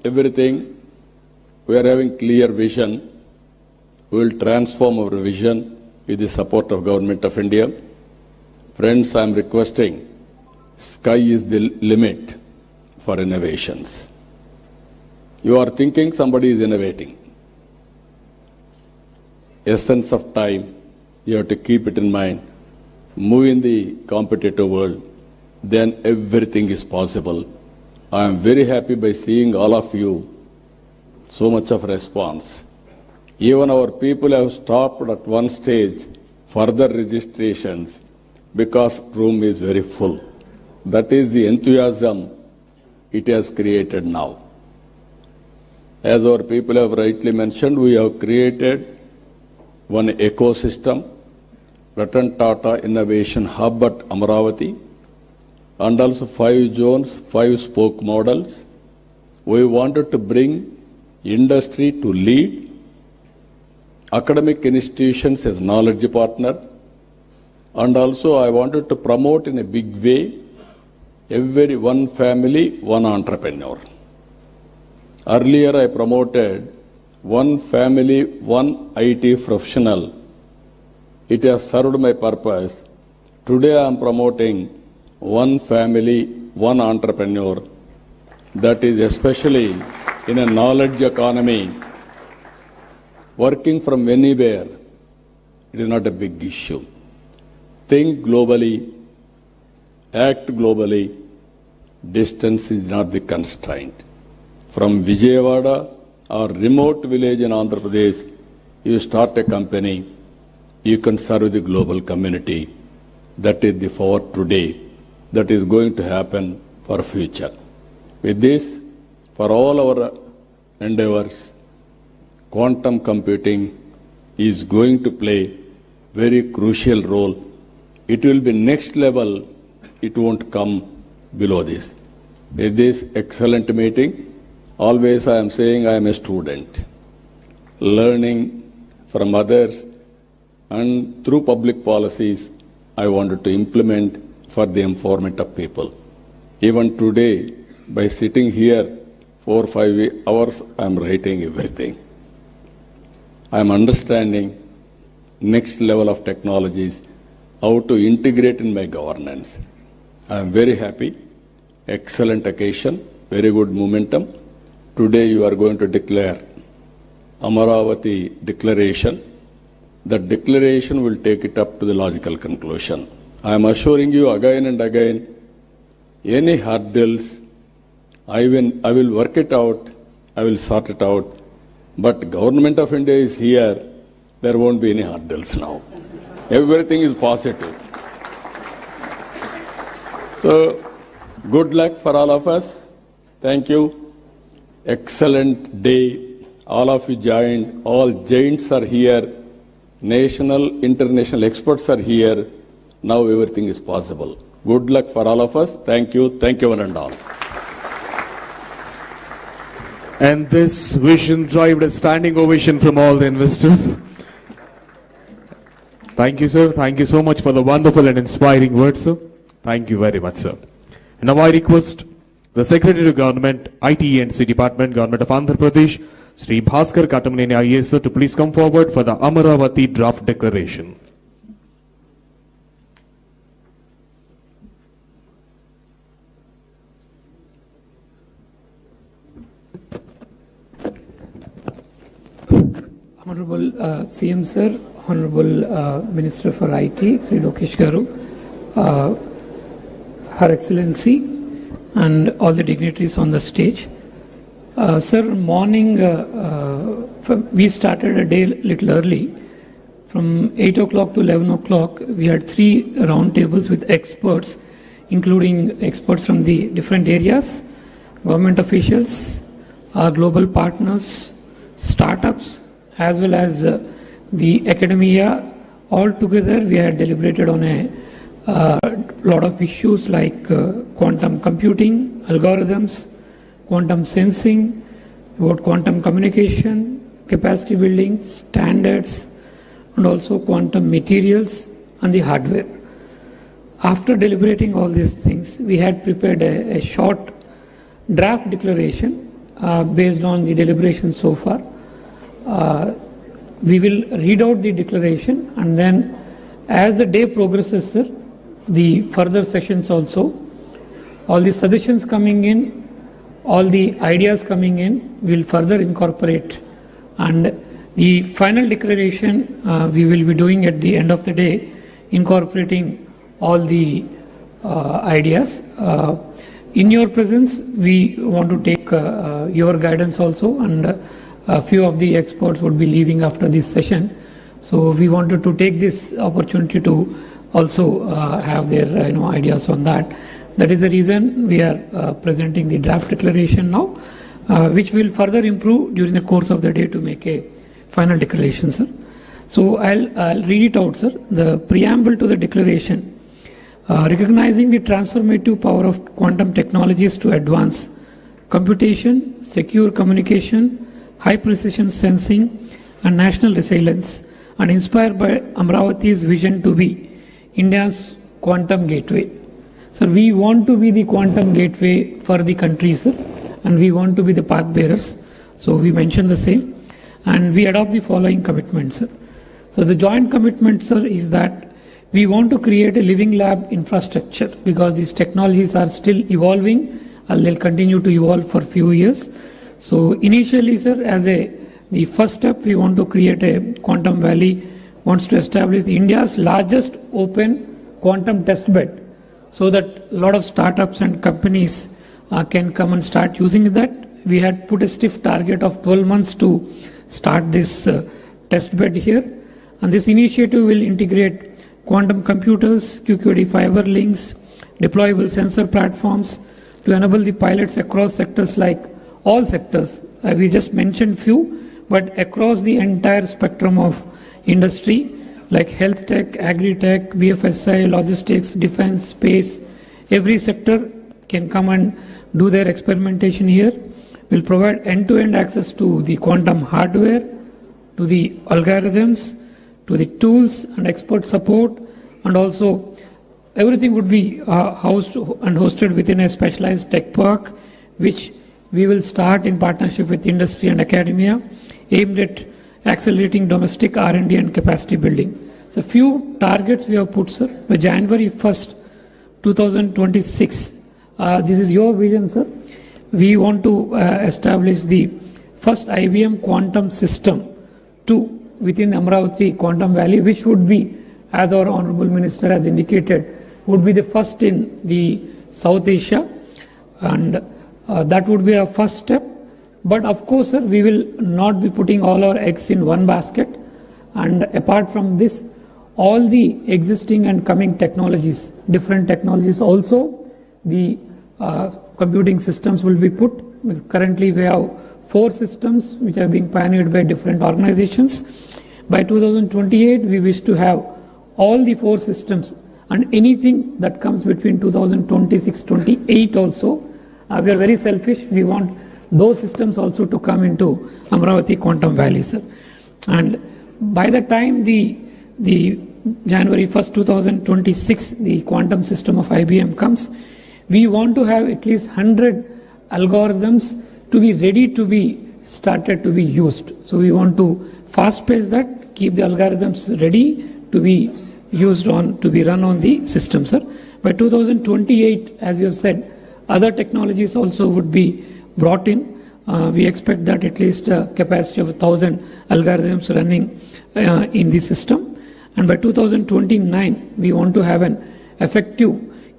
everything, we are having clear vision. We will transform our vision with the support of Government of India. Friends, I am requesting, sky is the limit for innovations. You are thinking somebody is innovating. Essence of time, you have to keep it in mind. Move in the competitive world, then everything is possible. I am very happy by seeing all of you, so much of response. Even our people have stopped at one stage further registrations because room is very full. That is the enthusiasm it has created now. As our people have rightly mentioned, we have created one ecosystem, Ratan Tata Innovation Hub at Amaravati, and also 5 zones, 5 spoke models. We wanted to bring industry to lead academic institutions as knowledge partner, and also I wanted to promote in a big way every one family, one entrepreneur. Earlier I promoted one family, one IT professional. It has served my purpose. Today I am promoting one family, one entrepreneur. That is especially in a knowledge economy. Working from anywhere, it is not a big issue. Think globally, act globally. Distance is not the constraint. From Vijayawada or remote village in Andhra Pradesh, you start a company, you can serve the global community. That is the for today. That is going to happen for future. With this, for all our endeavors, quantum computing is going to play very crucial role. It will be next level. It won't come below this. With this excellent meeting, always I am saying I am a student, learning from others, and through public policies, I wanted to implement for the empowerment of people. Even today, by sitting here 4 or 5 hours, I am writing everything. I am understanding next level of technologies, how to integrate in my governance. I am very happy. Excellent occasion, very good momentum. Today you are going to declare Amaravati declaration. That declaration will take it up to the logical conclusion. I am assuring you again and again, any hurdles, I will work it out, I will sort it out. But Government of India is here, there won't be any hurdles now. Everything is positive. So, good luck for all of us. Thank you. Excellent day. All of you joined. All giants are here. National, international experts are here. Now everything is possible. Good luck for all of us. Thank you. Thank you one and all. And this vision derived a standing ovation from all the investors. Thank you, sir. Thank you so much for the wonderful and inspiring words, sir. Thank you very much, sir. And now I request the Secretary to Government, IT and C Department, Government of Andhra Pradesh, Sri Bhaskar Katamaneni IAS, sir, to please come forward for the Amaravati draft declaration. Honorable CM Sir, Honorable Minister for IT, Sri Lokesh Garu, Her Excellency, and all the dignitaries on the stage. Sir, morning, we started a day a little early. From 8 o'clock to 11 o'clock, we had 3 roundtables with experts, including experts from the different areas, government officials, our global partners, startups, as well as the academia. All together, we had deliberated on a lot of issues like quantum computing, algorithms, quantum sensing, about quantum communication, capacity building, standards, and also quantum materials and the hardware. After deliberating all these things, we had prepared a short draft declaration based on the deliberation so far. We will read out the declaration, and then as the day progresses, sir, the further sessions also, all the suggestions coming in, all the ideas coming in, will further incorporate, and the final declaration we will be doing at the end of the day, incorporating all the ideas. In your presence, we want to take your guidance also, and a few of the experts would be leaving after this session. So we wanted to take this opportunity to also have their ideas on that. That is the reason we are presenting the draft declaration now, which will further improve during the course of the day to make a final declaration, sir. So I'll read it out, sir. The preamble to the declaration, recognizing the transformative power of quantum technologies to advance computation, secure communication, high precision sensing, and national resilience, and inspired by Amaravati's vision to be India's quantum gateway. So we want to be the quantum gateway for the country, sir, and we want to be the path bearers. So we mentioned the same, and we adopt the following commitments, sir. So the joint commitment, sir, is that we want to create a living lab infrastructure because these technologies are still evolving and they'll continue to evolve for a few years. So initially, sir, the first step, we want to create a quantum valley, wants to establish India's largest open quantum test bed so that a lot of startups and companies can come and start using that. We had put a stiff target of 12 months to start this test bed here. And this initiative will integrate quantum computers, QQD fiber links, deployable sensor platforms to enable the pilots across sectors like all sectors. We just mentioned few, but across the entire spectrum of industry like health tech, agri-tech, BFSI, logistics, defense, space. Every sector can come and do their experimentation here. We'll provide end-to-end access to the quantum hardware, to the algorithms, to the tools and expert support, and also everything would be housed and hosted within a specialized tech park, which we will start in partnership with industry and academia, aimed at accelerating domestic R&D and capacity building. So few targets we have put, sir. By January 1st, 2026, this is your vision, sir. We want to establish the first IBM quantum system within the Amaravati Quantum Valley, which would be, as our Honorable Minister has indicated, would be the first in the South Asia, and that would be our first step. But of course, sir, we will not be putting all our eggs in one basket, and apart from this, all the existing and coming technologies, different technologies also, the computing systems will be put. Currently, we have 4 systems which are being pioneered by different organizations. By 2028, we wish to have all the 4 systems, and anything that comes between 2026-28 also. We are very selfish. We want those systems also to come into Amaravati Quantum Valley, sir. And by the time the January 1st, 2026, the quantum system of IBM comes, we want to have at least 100 algorithms to be ready to be started to be used. So we want to fast pace that, keep the algorithms ready to be used on, to be run on the system, sir. By 2028, as we have said, other technologies also would be brought in. We expect that at least a capacity of 1,000 algorithms running in the system. And by 2029, we want to have an effective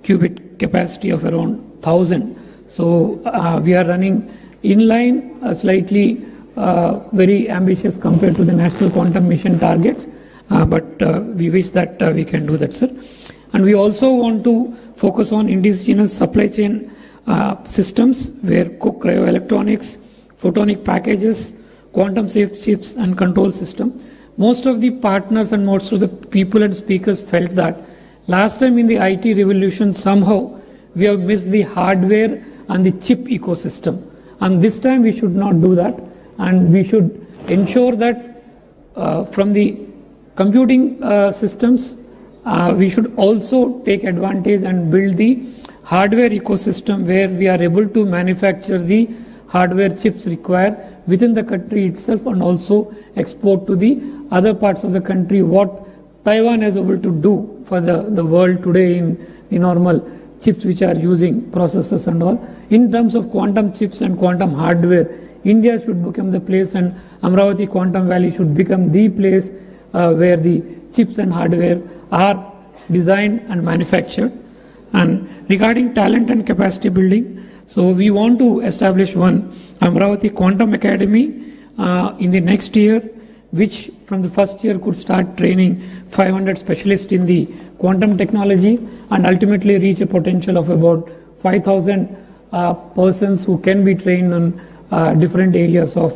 qubit capacity of around 1,000. So we are running in line, slightly very ambitious compared to the National Quantum Mission targets, but we wish that we can do that, sir. And we also want to focus on indigenous supply chain systems where cryoelectronics, photonic packages, quantum safe chips and control system. Most of the partners and most of the people and speakers felt that last time in the IT revolution somehow we have missed the hardware and the chip ecosystem. And this time we should not do that, and we should ensure that from the computing systems, we should also take advantage and build the hardware ecosystem where we are able to manufacture the hardware chips required within the country itself and also export to the other parts of the country, what Taiwan is able to do for the world today in the normal chips which are using processors and all. In terms of quantum chips and quantum hardware, India should become the place, and Amaravati Quantum Valley should become the place where the chips and hardware are designed and manufactured. And regarding talent and capacity building, so we want to establish one Amaravati Quantum Academy in the next year, which from the first year could start training 500 specialists in the quantum technology and ultimately reach a potential of about 5,000 persons who can be trained on different areas of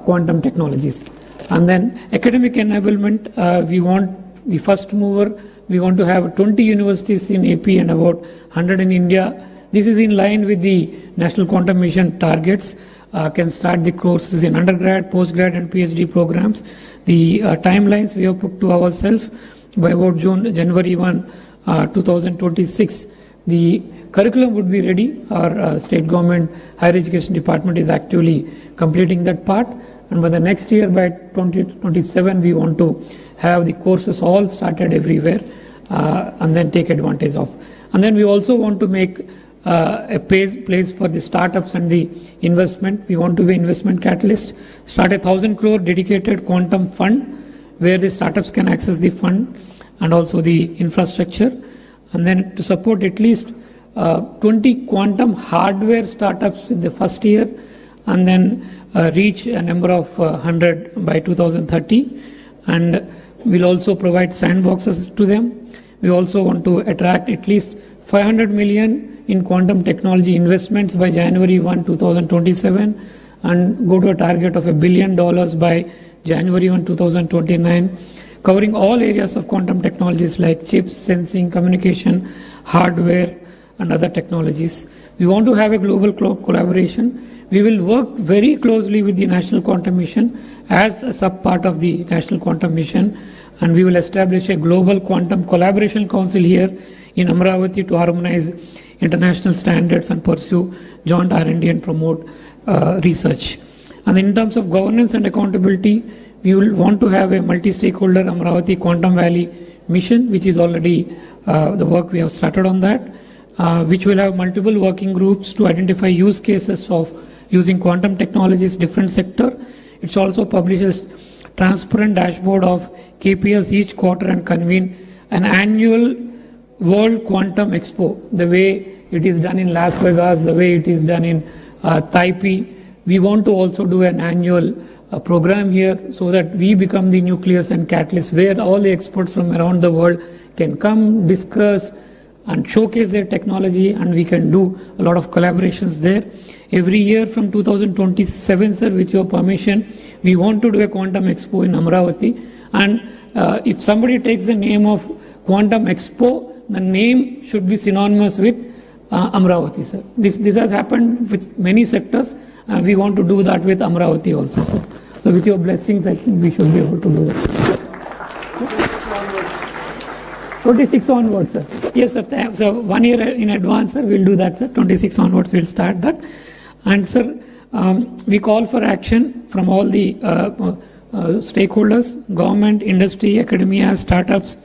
quantum technologies. And then academic enablement, we want the first mover. We want to have 20 universities in AP and about 100 in India. This is in line with the National Quantum Mission targets. can start the courses in undergrad, postgrad, and PhD programs. The timelines we have put to ourselves by about January 1, 2026. The curriculum would be ready. Our state government higher education department is actually completing that part. And by the next year, by 2027, we want to have the courses all started everywhere and then take advantage of. And then we also want to make a place for the startups and the investment. We want to be investment catalyst. Start 1,000 crore dedicated quantum fund where the startups can access the fund and also the infrastructure. And then to support at least 20 quantum hardware startups in the first year, and then reach a number of 100 by 2030. And we'll also provide sandboxes to them. We also want to attract at least 500 million in quantum technology investments by January 1, 2027, and go to a target of $1 billion by January 1, 2029, covering all areas of quantum technologies like chips, sensing, communication, hardware, and other technologies. We want to have a global collaboration. We will work very closely with the National Quantum Mission as a sub-part of the National Quantum Mission, and we will establish a global quantum collaboration council here in Amaravati to harmonize international standards and pursue joint R&D and promote research. And in terms of governance and accountability, we will want to have a multi-stakeholder Amaravati Quantum Valley mission, which is already the work we have started on that, which will have multiple working groups to identify use cases of using quantum technologies, different sector. It also publishes transparent dashboard of KPIs each quarter and convene an annual World Quantum Expo, the way it is done in Las Vegas, the way it is done in Taipei. We want to also do an annual program here so that we become the nucleus and catalyst where all the experts from around the world can come, discuss, and showcase their technology, and we can do a lot of collaborations there. Every year from 2027, sir, with your permission, we want to do a Quantum Expo in Amaravati. And if somebody takes the name of Quantum Expo, the name should be synonymous with Amaravati, sir. This has happened with many sectors. We want to do that with Amaravati also, sir. So with your blessings, I think we should be able to do that. 26 onwards, sir. Yes, sir. So 1 year in advance, sir, we'll do that, sir. 26 onwards, we'll start that. And, sir, we call for action from all the stakeholders, government, industry, academia, startups,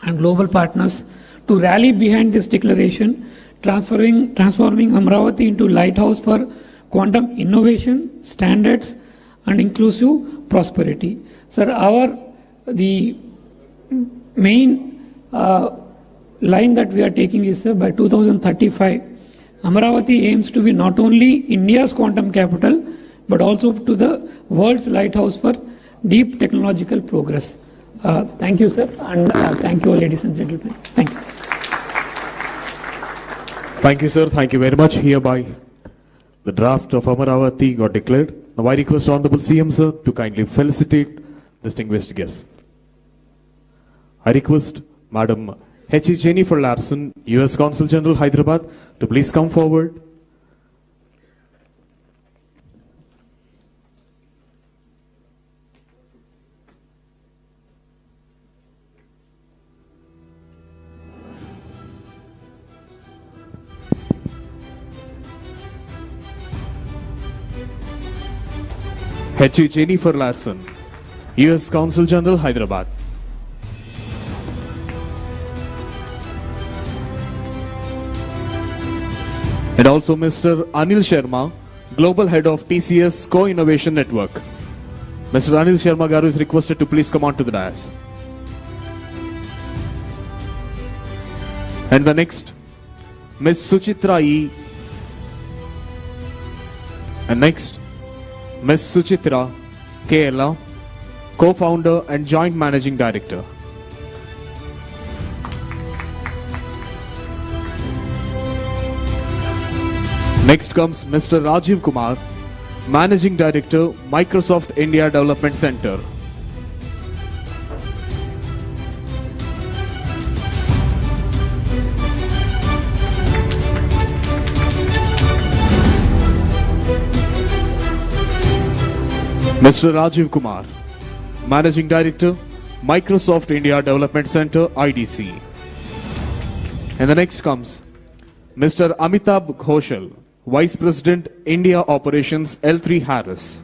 and global partners to rally behind this declaration, transforming Amaravati into lighthouse for quantum innovation, standards, and inclusive prosperity. Sir, the main line that we are taking is, sir, by 2035, Amaravati aims to be not only India's quantum capital, but also to the world's lighthouse for deep technological progress. Thank you, sir, and thank you, ladies and gentlemen. Thank you. Thank you, sir. Thank you very much. Hereby, the draft of Amaravati got declared. Now I request Honorable CM, sir, to kindly felicitate distinguished guests. I request Madam H.E. Jennifer Larson, U.S. Consul General, Hyderabad, to please come forward. H.E. Jennifer Larson, U.S. Consul General, Hyderabad. And also Mr. Anil Sharma, Global Head of TCS Co-Innovation Network. Mr. Anil Sharma Garu is requested to please come on to the dais. And the next, Ms. Suchitra E. And next, Ms. Suchitra K. Co-founder and Joint Managing Director. Next comes Mr. Rajiv Kumar, Managing Director, Microsoft India Development Center. Mr. Rajiv Kumar, Managing Director, Microsoft India Development Center, IDC. And the next comes Mr. Amitabh Ghoshal, Vice President, India Operations, L3 Harris.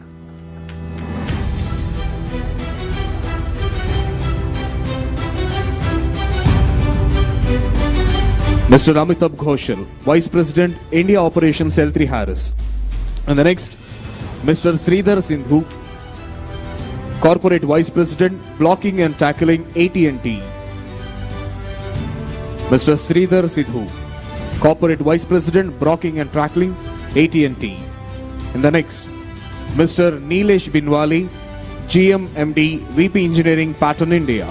Mr. Amitabh Ghoshal, Vice President, India Operations, L3 Harris. And the next, Mr. Sridhar Sindhu, Corporate Vice President, Blocking and Tackling, AT&T. Mr. Sridhar Sindhu, Corporate Vice President, Blocking and Tackling, AT&T. And the next, Mr. Nilesh Binwali, GM MD, VP Engineering, Pattern India.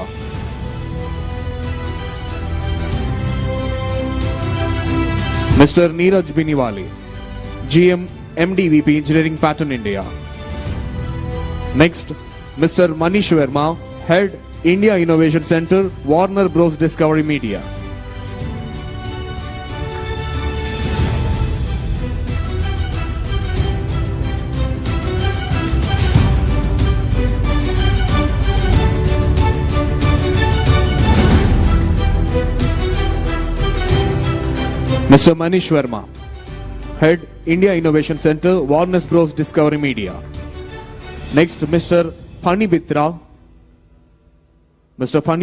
Mr. Neeraj Biniwali, GM MD, VP Engineering, Pattern India. Next, Mr. Manish Verma, Head, India Innovation Center, Warner Bros. Discovery Media. Mr. Manish Verma, Head, India Innovation Center, Warner Bros. Discovery Media. Next, Mr. Phani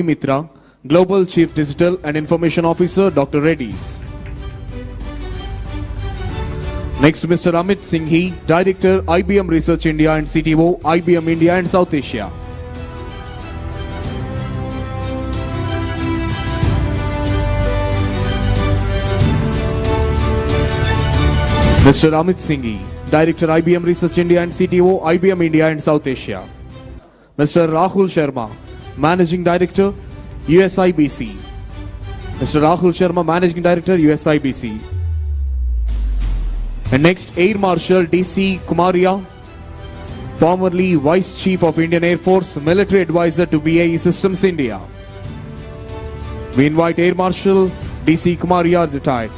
Mitra, Global Chief Digital and Information Officer, Dr. Reddy's. Next, Mr. Amit Singhi, Director, IBM Research India and CTO, IBM India and South Asia. Mr. Amit Singhi, Director, IBM Research India and CTO, IBM India and South Asia. Mr. Rahul Sharma, Managing Director, USIBC. Mr. Rahul Sharma, Managing Director, USIBC. And next, Air Marshal DC Kumaria, formerly Vice Chief of Indian Air Force, Military Advisor to BAE Systems India. We invite Air Marshal DC Kumaria, retired.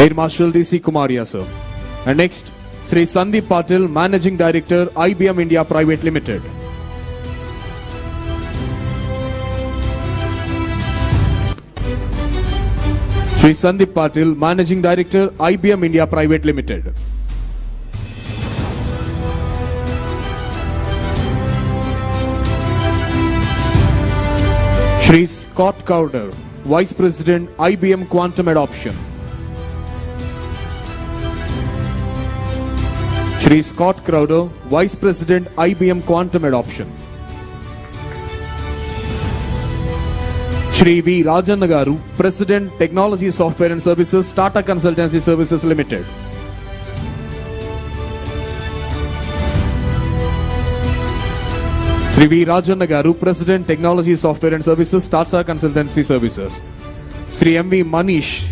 Air Marshal DC Kumaria, sir. And next, Sri Sandeep Patil, Managing Director, IBM India Private Limited. Sri Sandeep Patil, Managing Director, IBM India Private Limited. Sri Scott Cowder, Vice President, IBM Quantum Adoption. Sri Scott Crowder, Vice President, IBM Quantum Adoption. Shri V. Rajanagaru, President, Technology Software and Services, Tata Consultancy Services Limited. Shri V. Rajanagaru, President, Technology Software and Services, Tata Consultancy Services. Shri M. V. Manish,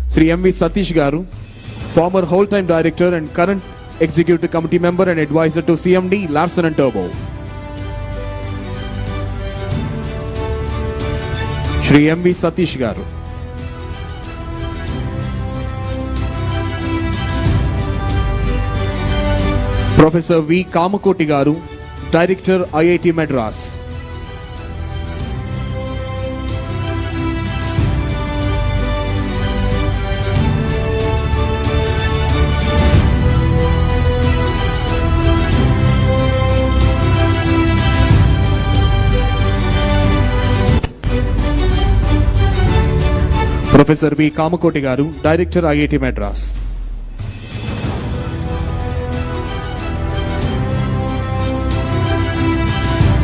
Shri M. V. Satish Garu, former whole-time Director and current Executive Committee Member and Advisor to CMD, Larsen & Toubro. Shri M. V. Satish Garu. Professor V. Kamakoti Garu, Director, IIT Madras. Professor V. Kamakoti Garu, Director, IIT Madras.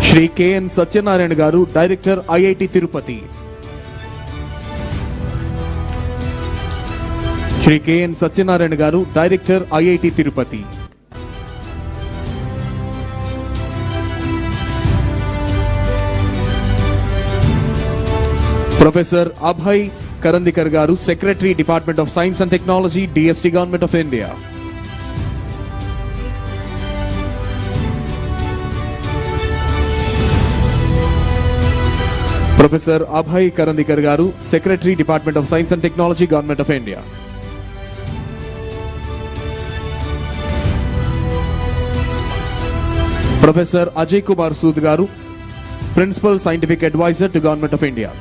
Shri K. N. Satyanarayan Garu, Director, IIT Tirupati. Shri K. N. Satyanarayan Garu, Director, IIT Tirupati. Professor Abhay Karandikar Garu, Secretary, Department of Science and Technology, DST Government of India. Professor Abhay Karandikar Garu, Secretary, Department of Science and Technology, Government of India. Professor Ajay Kumar Sood Garu, Principal Scientific Advisor to Government of India.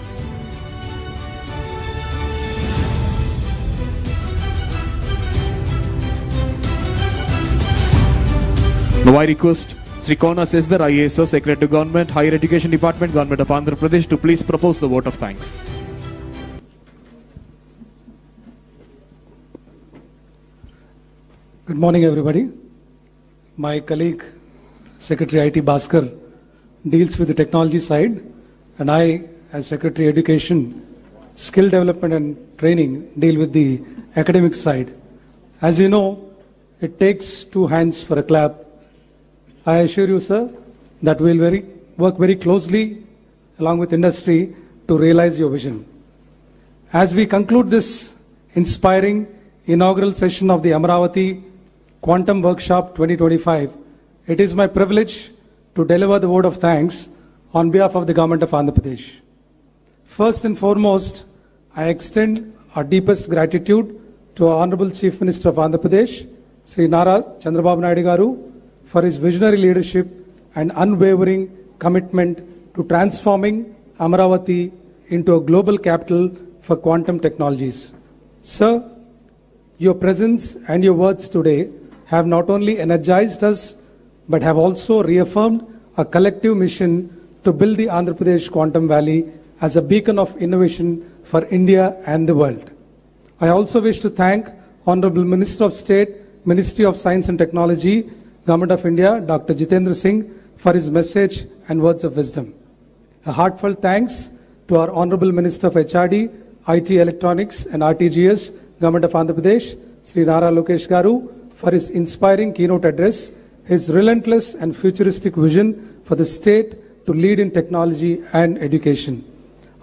Now I request Sri Kona Sesdar, IAS, Secretary to Government, Higher Education Department, Government of Andhra Pradesh, to please propose the vote of thanks. Good morning, everybody. My colleague, Secretary IT Bhaskar, deals with the technology side, and I, as Secretary Education, Skill Development and Training, deal with the academic side. As you know, it takes two hands for a clap. I assure you, sir, that we'll work very closely along with industry to realize your vision. As we conclude this inspiring inaugural session of the Amaravati Quantum Workshop 2025, it is my privilege to deliver the word of thanks on behalf of the Government of Andhra Pradesh. First and foremost, I extend our deepest gratitude to our Honorable Chief Minister of Andhra Pradesh, Sri Nara Chandrababu Naidu Garu, for his visionary leadership and unwavering commitment to transforming Amaravati into a global capital for quantum technologies. Sir, your presence and your words today have not only energized us, but have also reaffirmed a collective mission to build the Andhra Pradesh Quantum Valley as a beacon of innovation for India and the world. I also wish to thank Honorable Minister of State, Ministry of Science and Technology, Government of India, Dr. Jitendra Singh, for his message and words of wisdom. A heartfelt thanks to our Honorable Minister of HRD, IT Electronics and RTGS, Government of Andhra Pradesh, Sri Nara Lokesh Garu, for his inspiring keynote address, his relentless and futuristic vision for the state to lead in technology and education.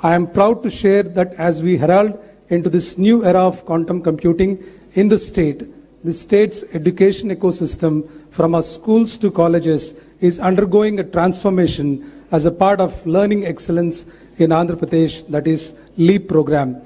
I am proud to share that as we herald into this new era of quantum computing in the state's education ecosystem from our schools to colleges is undergoing a transformation as a part of learning excellence in Andhra Pradesh, that is LEAP program.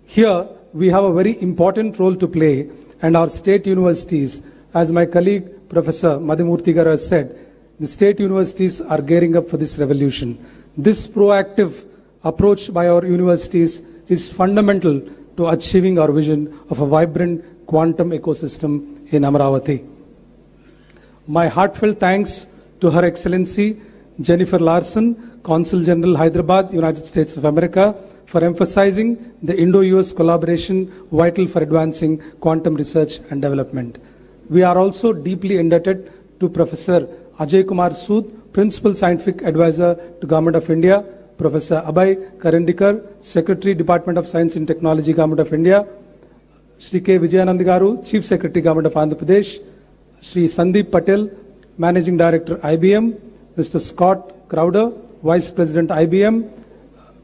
Here, we have a very important role to play, and our state universities, as my colleague Professor Madhumurthy Garu has said, the state universities are gearing up for this revolution. This proactive approach by our universities is fundamental to achieving our vision of a vibrant quantum ecosystem in Amaravati. My heartfelt thanks to Her Excellency Jennifer Larson, Consul General Hyderabad, United States of America, for emphasizing the Indo-US collaboration vital for advancing quantum research and development. We are also deeply indebted to Professor Ajay Kumar Sood, Principal Scientific Advisor to Government of India, Professor Abhay Karandikar, Secretary, Department of Science and Technology, Government of India, Shri K. Vijayanand Garu, Chief Secretary, Government of Andhra Pradesh, Shri Sandeep Patel, Managing Director, IBM, Mr. Scott Crowder, Vice President, IBM,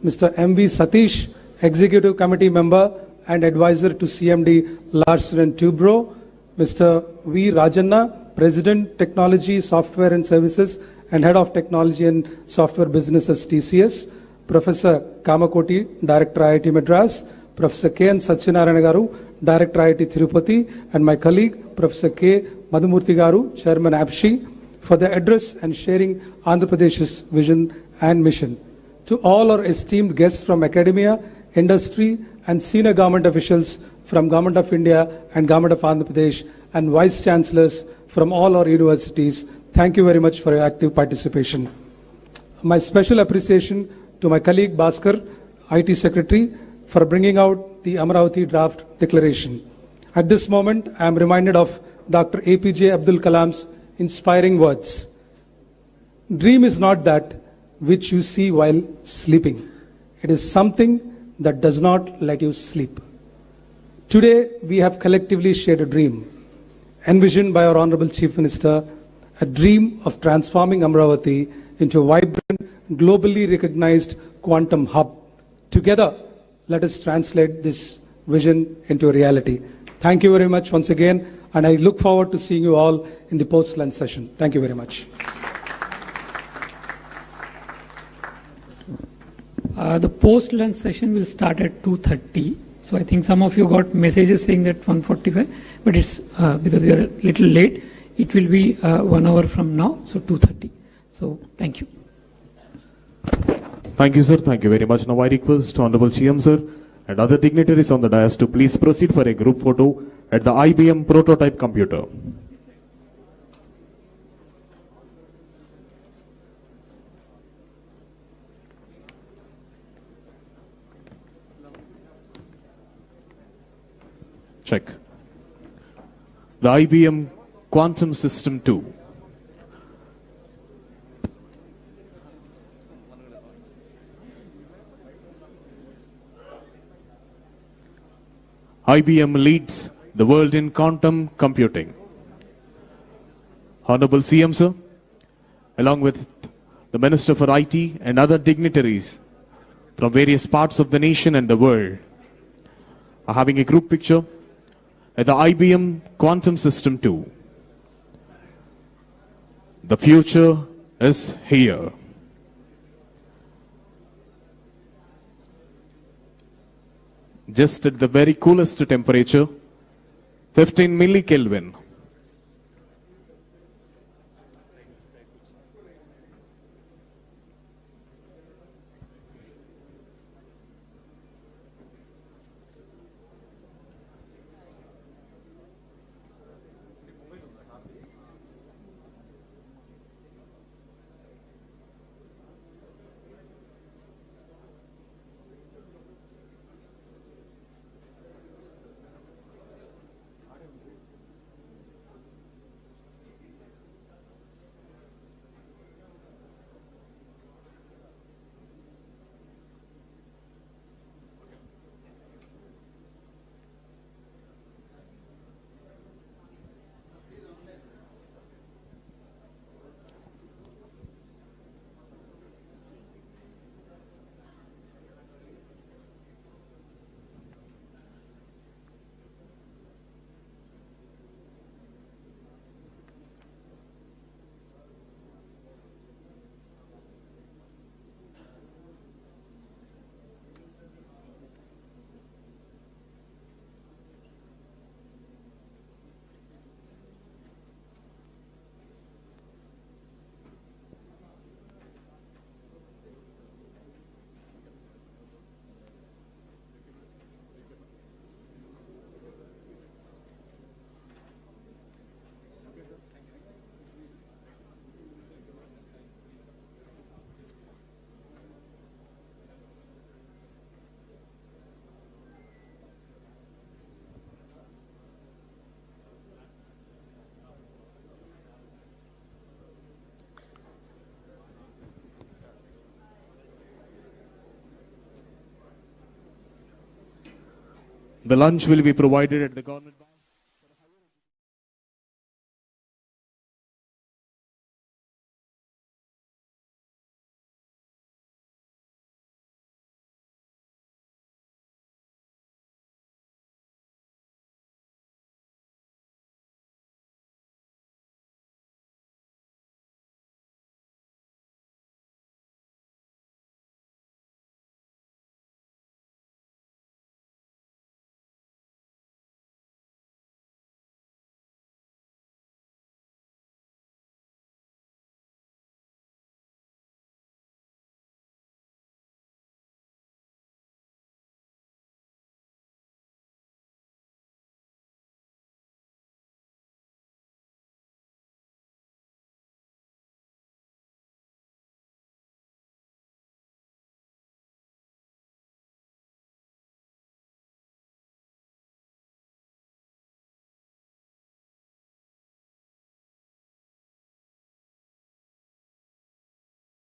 Mr. M.V. Satish, Executive Committee Member and Advisor to CMD Larsen & Toubro, Mr. V. Rajanna, President, Technology, Software and Services and Head of Technology and Software Businesses, TCS, Professor Kamakoti, Director, IIT Madras, Professor K. N. Satyanarayana Garu, Director, IIT Tirupati, and my colleague, Professor K. Madhumurthy Garu, Chairman, APSHI, for the address and sharing Andhra Pradesh's vision and mission. To all our esteemed guests from academia, industry, and senior government officials from Government of India and Government of Andhra Pradesh, and Vice Chancellors from all our universities, thank you very much for your active participation. My special appreciation to my colleague Bhaskar, IT Secretary, for bringing out the Amaravati Draft Declaration. At this moment, I am reminded of Dr. APJ Abdul Kalam's inspiring words. Dream is not that which you see while sleeping. It is something that does not let you sleep. Today, we have collectively shared a dream, envisioned by our Honorable Chief Minister, a dream of transforming Amaravati into a vibrant, globally recognized quantum hub. Together, let us translate this vision into a reality. Thank you very much once again, and I look forward to seeing you all in the post-lunch session. Thank you very much. The post-lunch session will start at 2:30. So I think some of you got messages saying that 1:45, but it's because we are a little late. It will be 1 hour from now, so 2:30. So thank you. Thank you, sir. Thank you very much. Now I request Honorable CM, sir, and other dignitaries on the dais to please proceed for a group photo at the IBM prototype computer. Check. The IBM Quantum System 2. IBM leads the world in quantum computing. Honorable CM, sir, along with the Minister for IT and other dignitaries from various parts of the nation and the world, are having a group picture at the IBM Quantum System 2. The future is here. Just at the very coolest temperature, 15 millikelvin. The lunch will be provided at the government.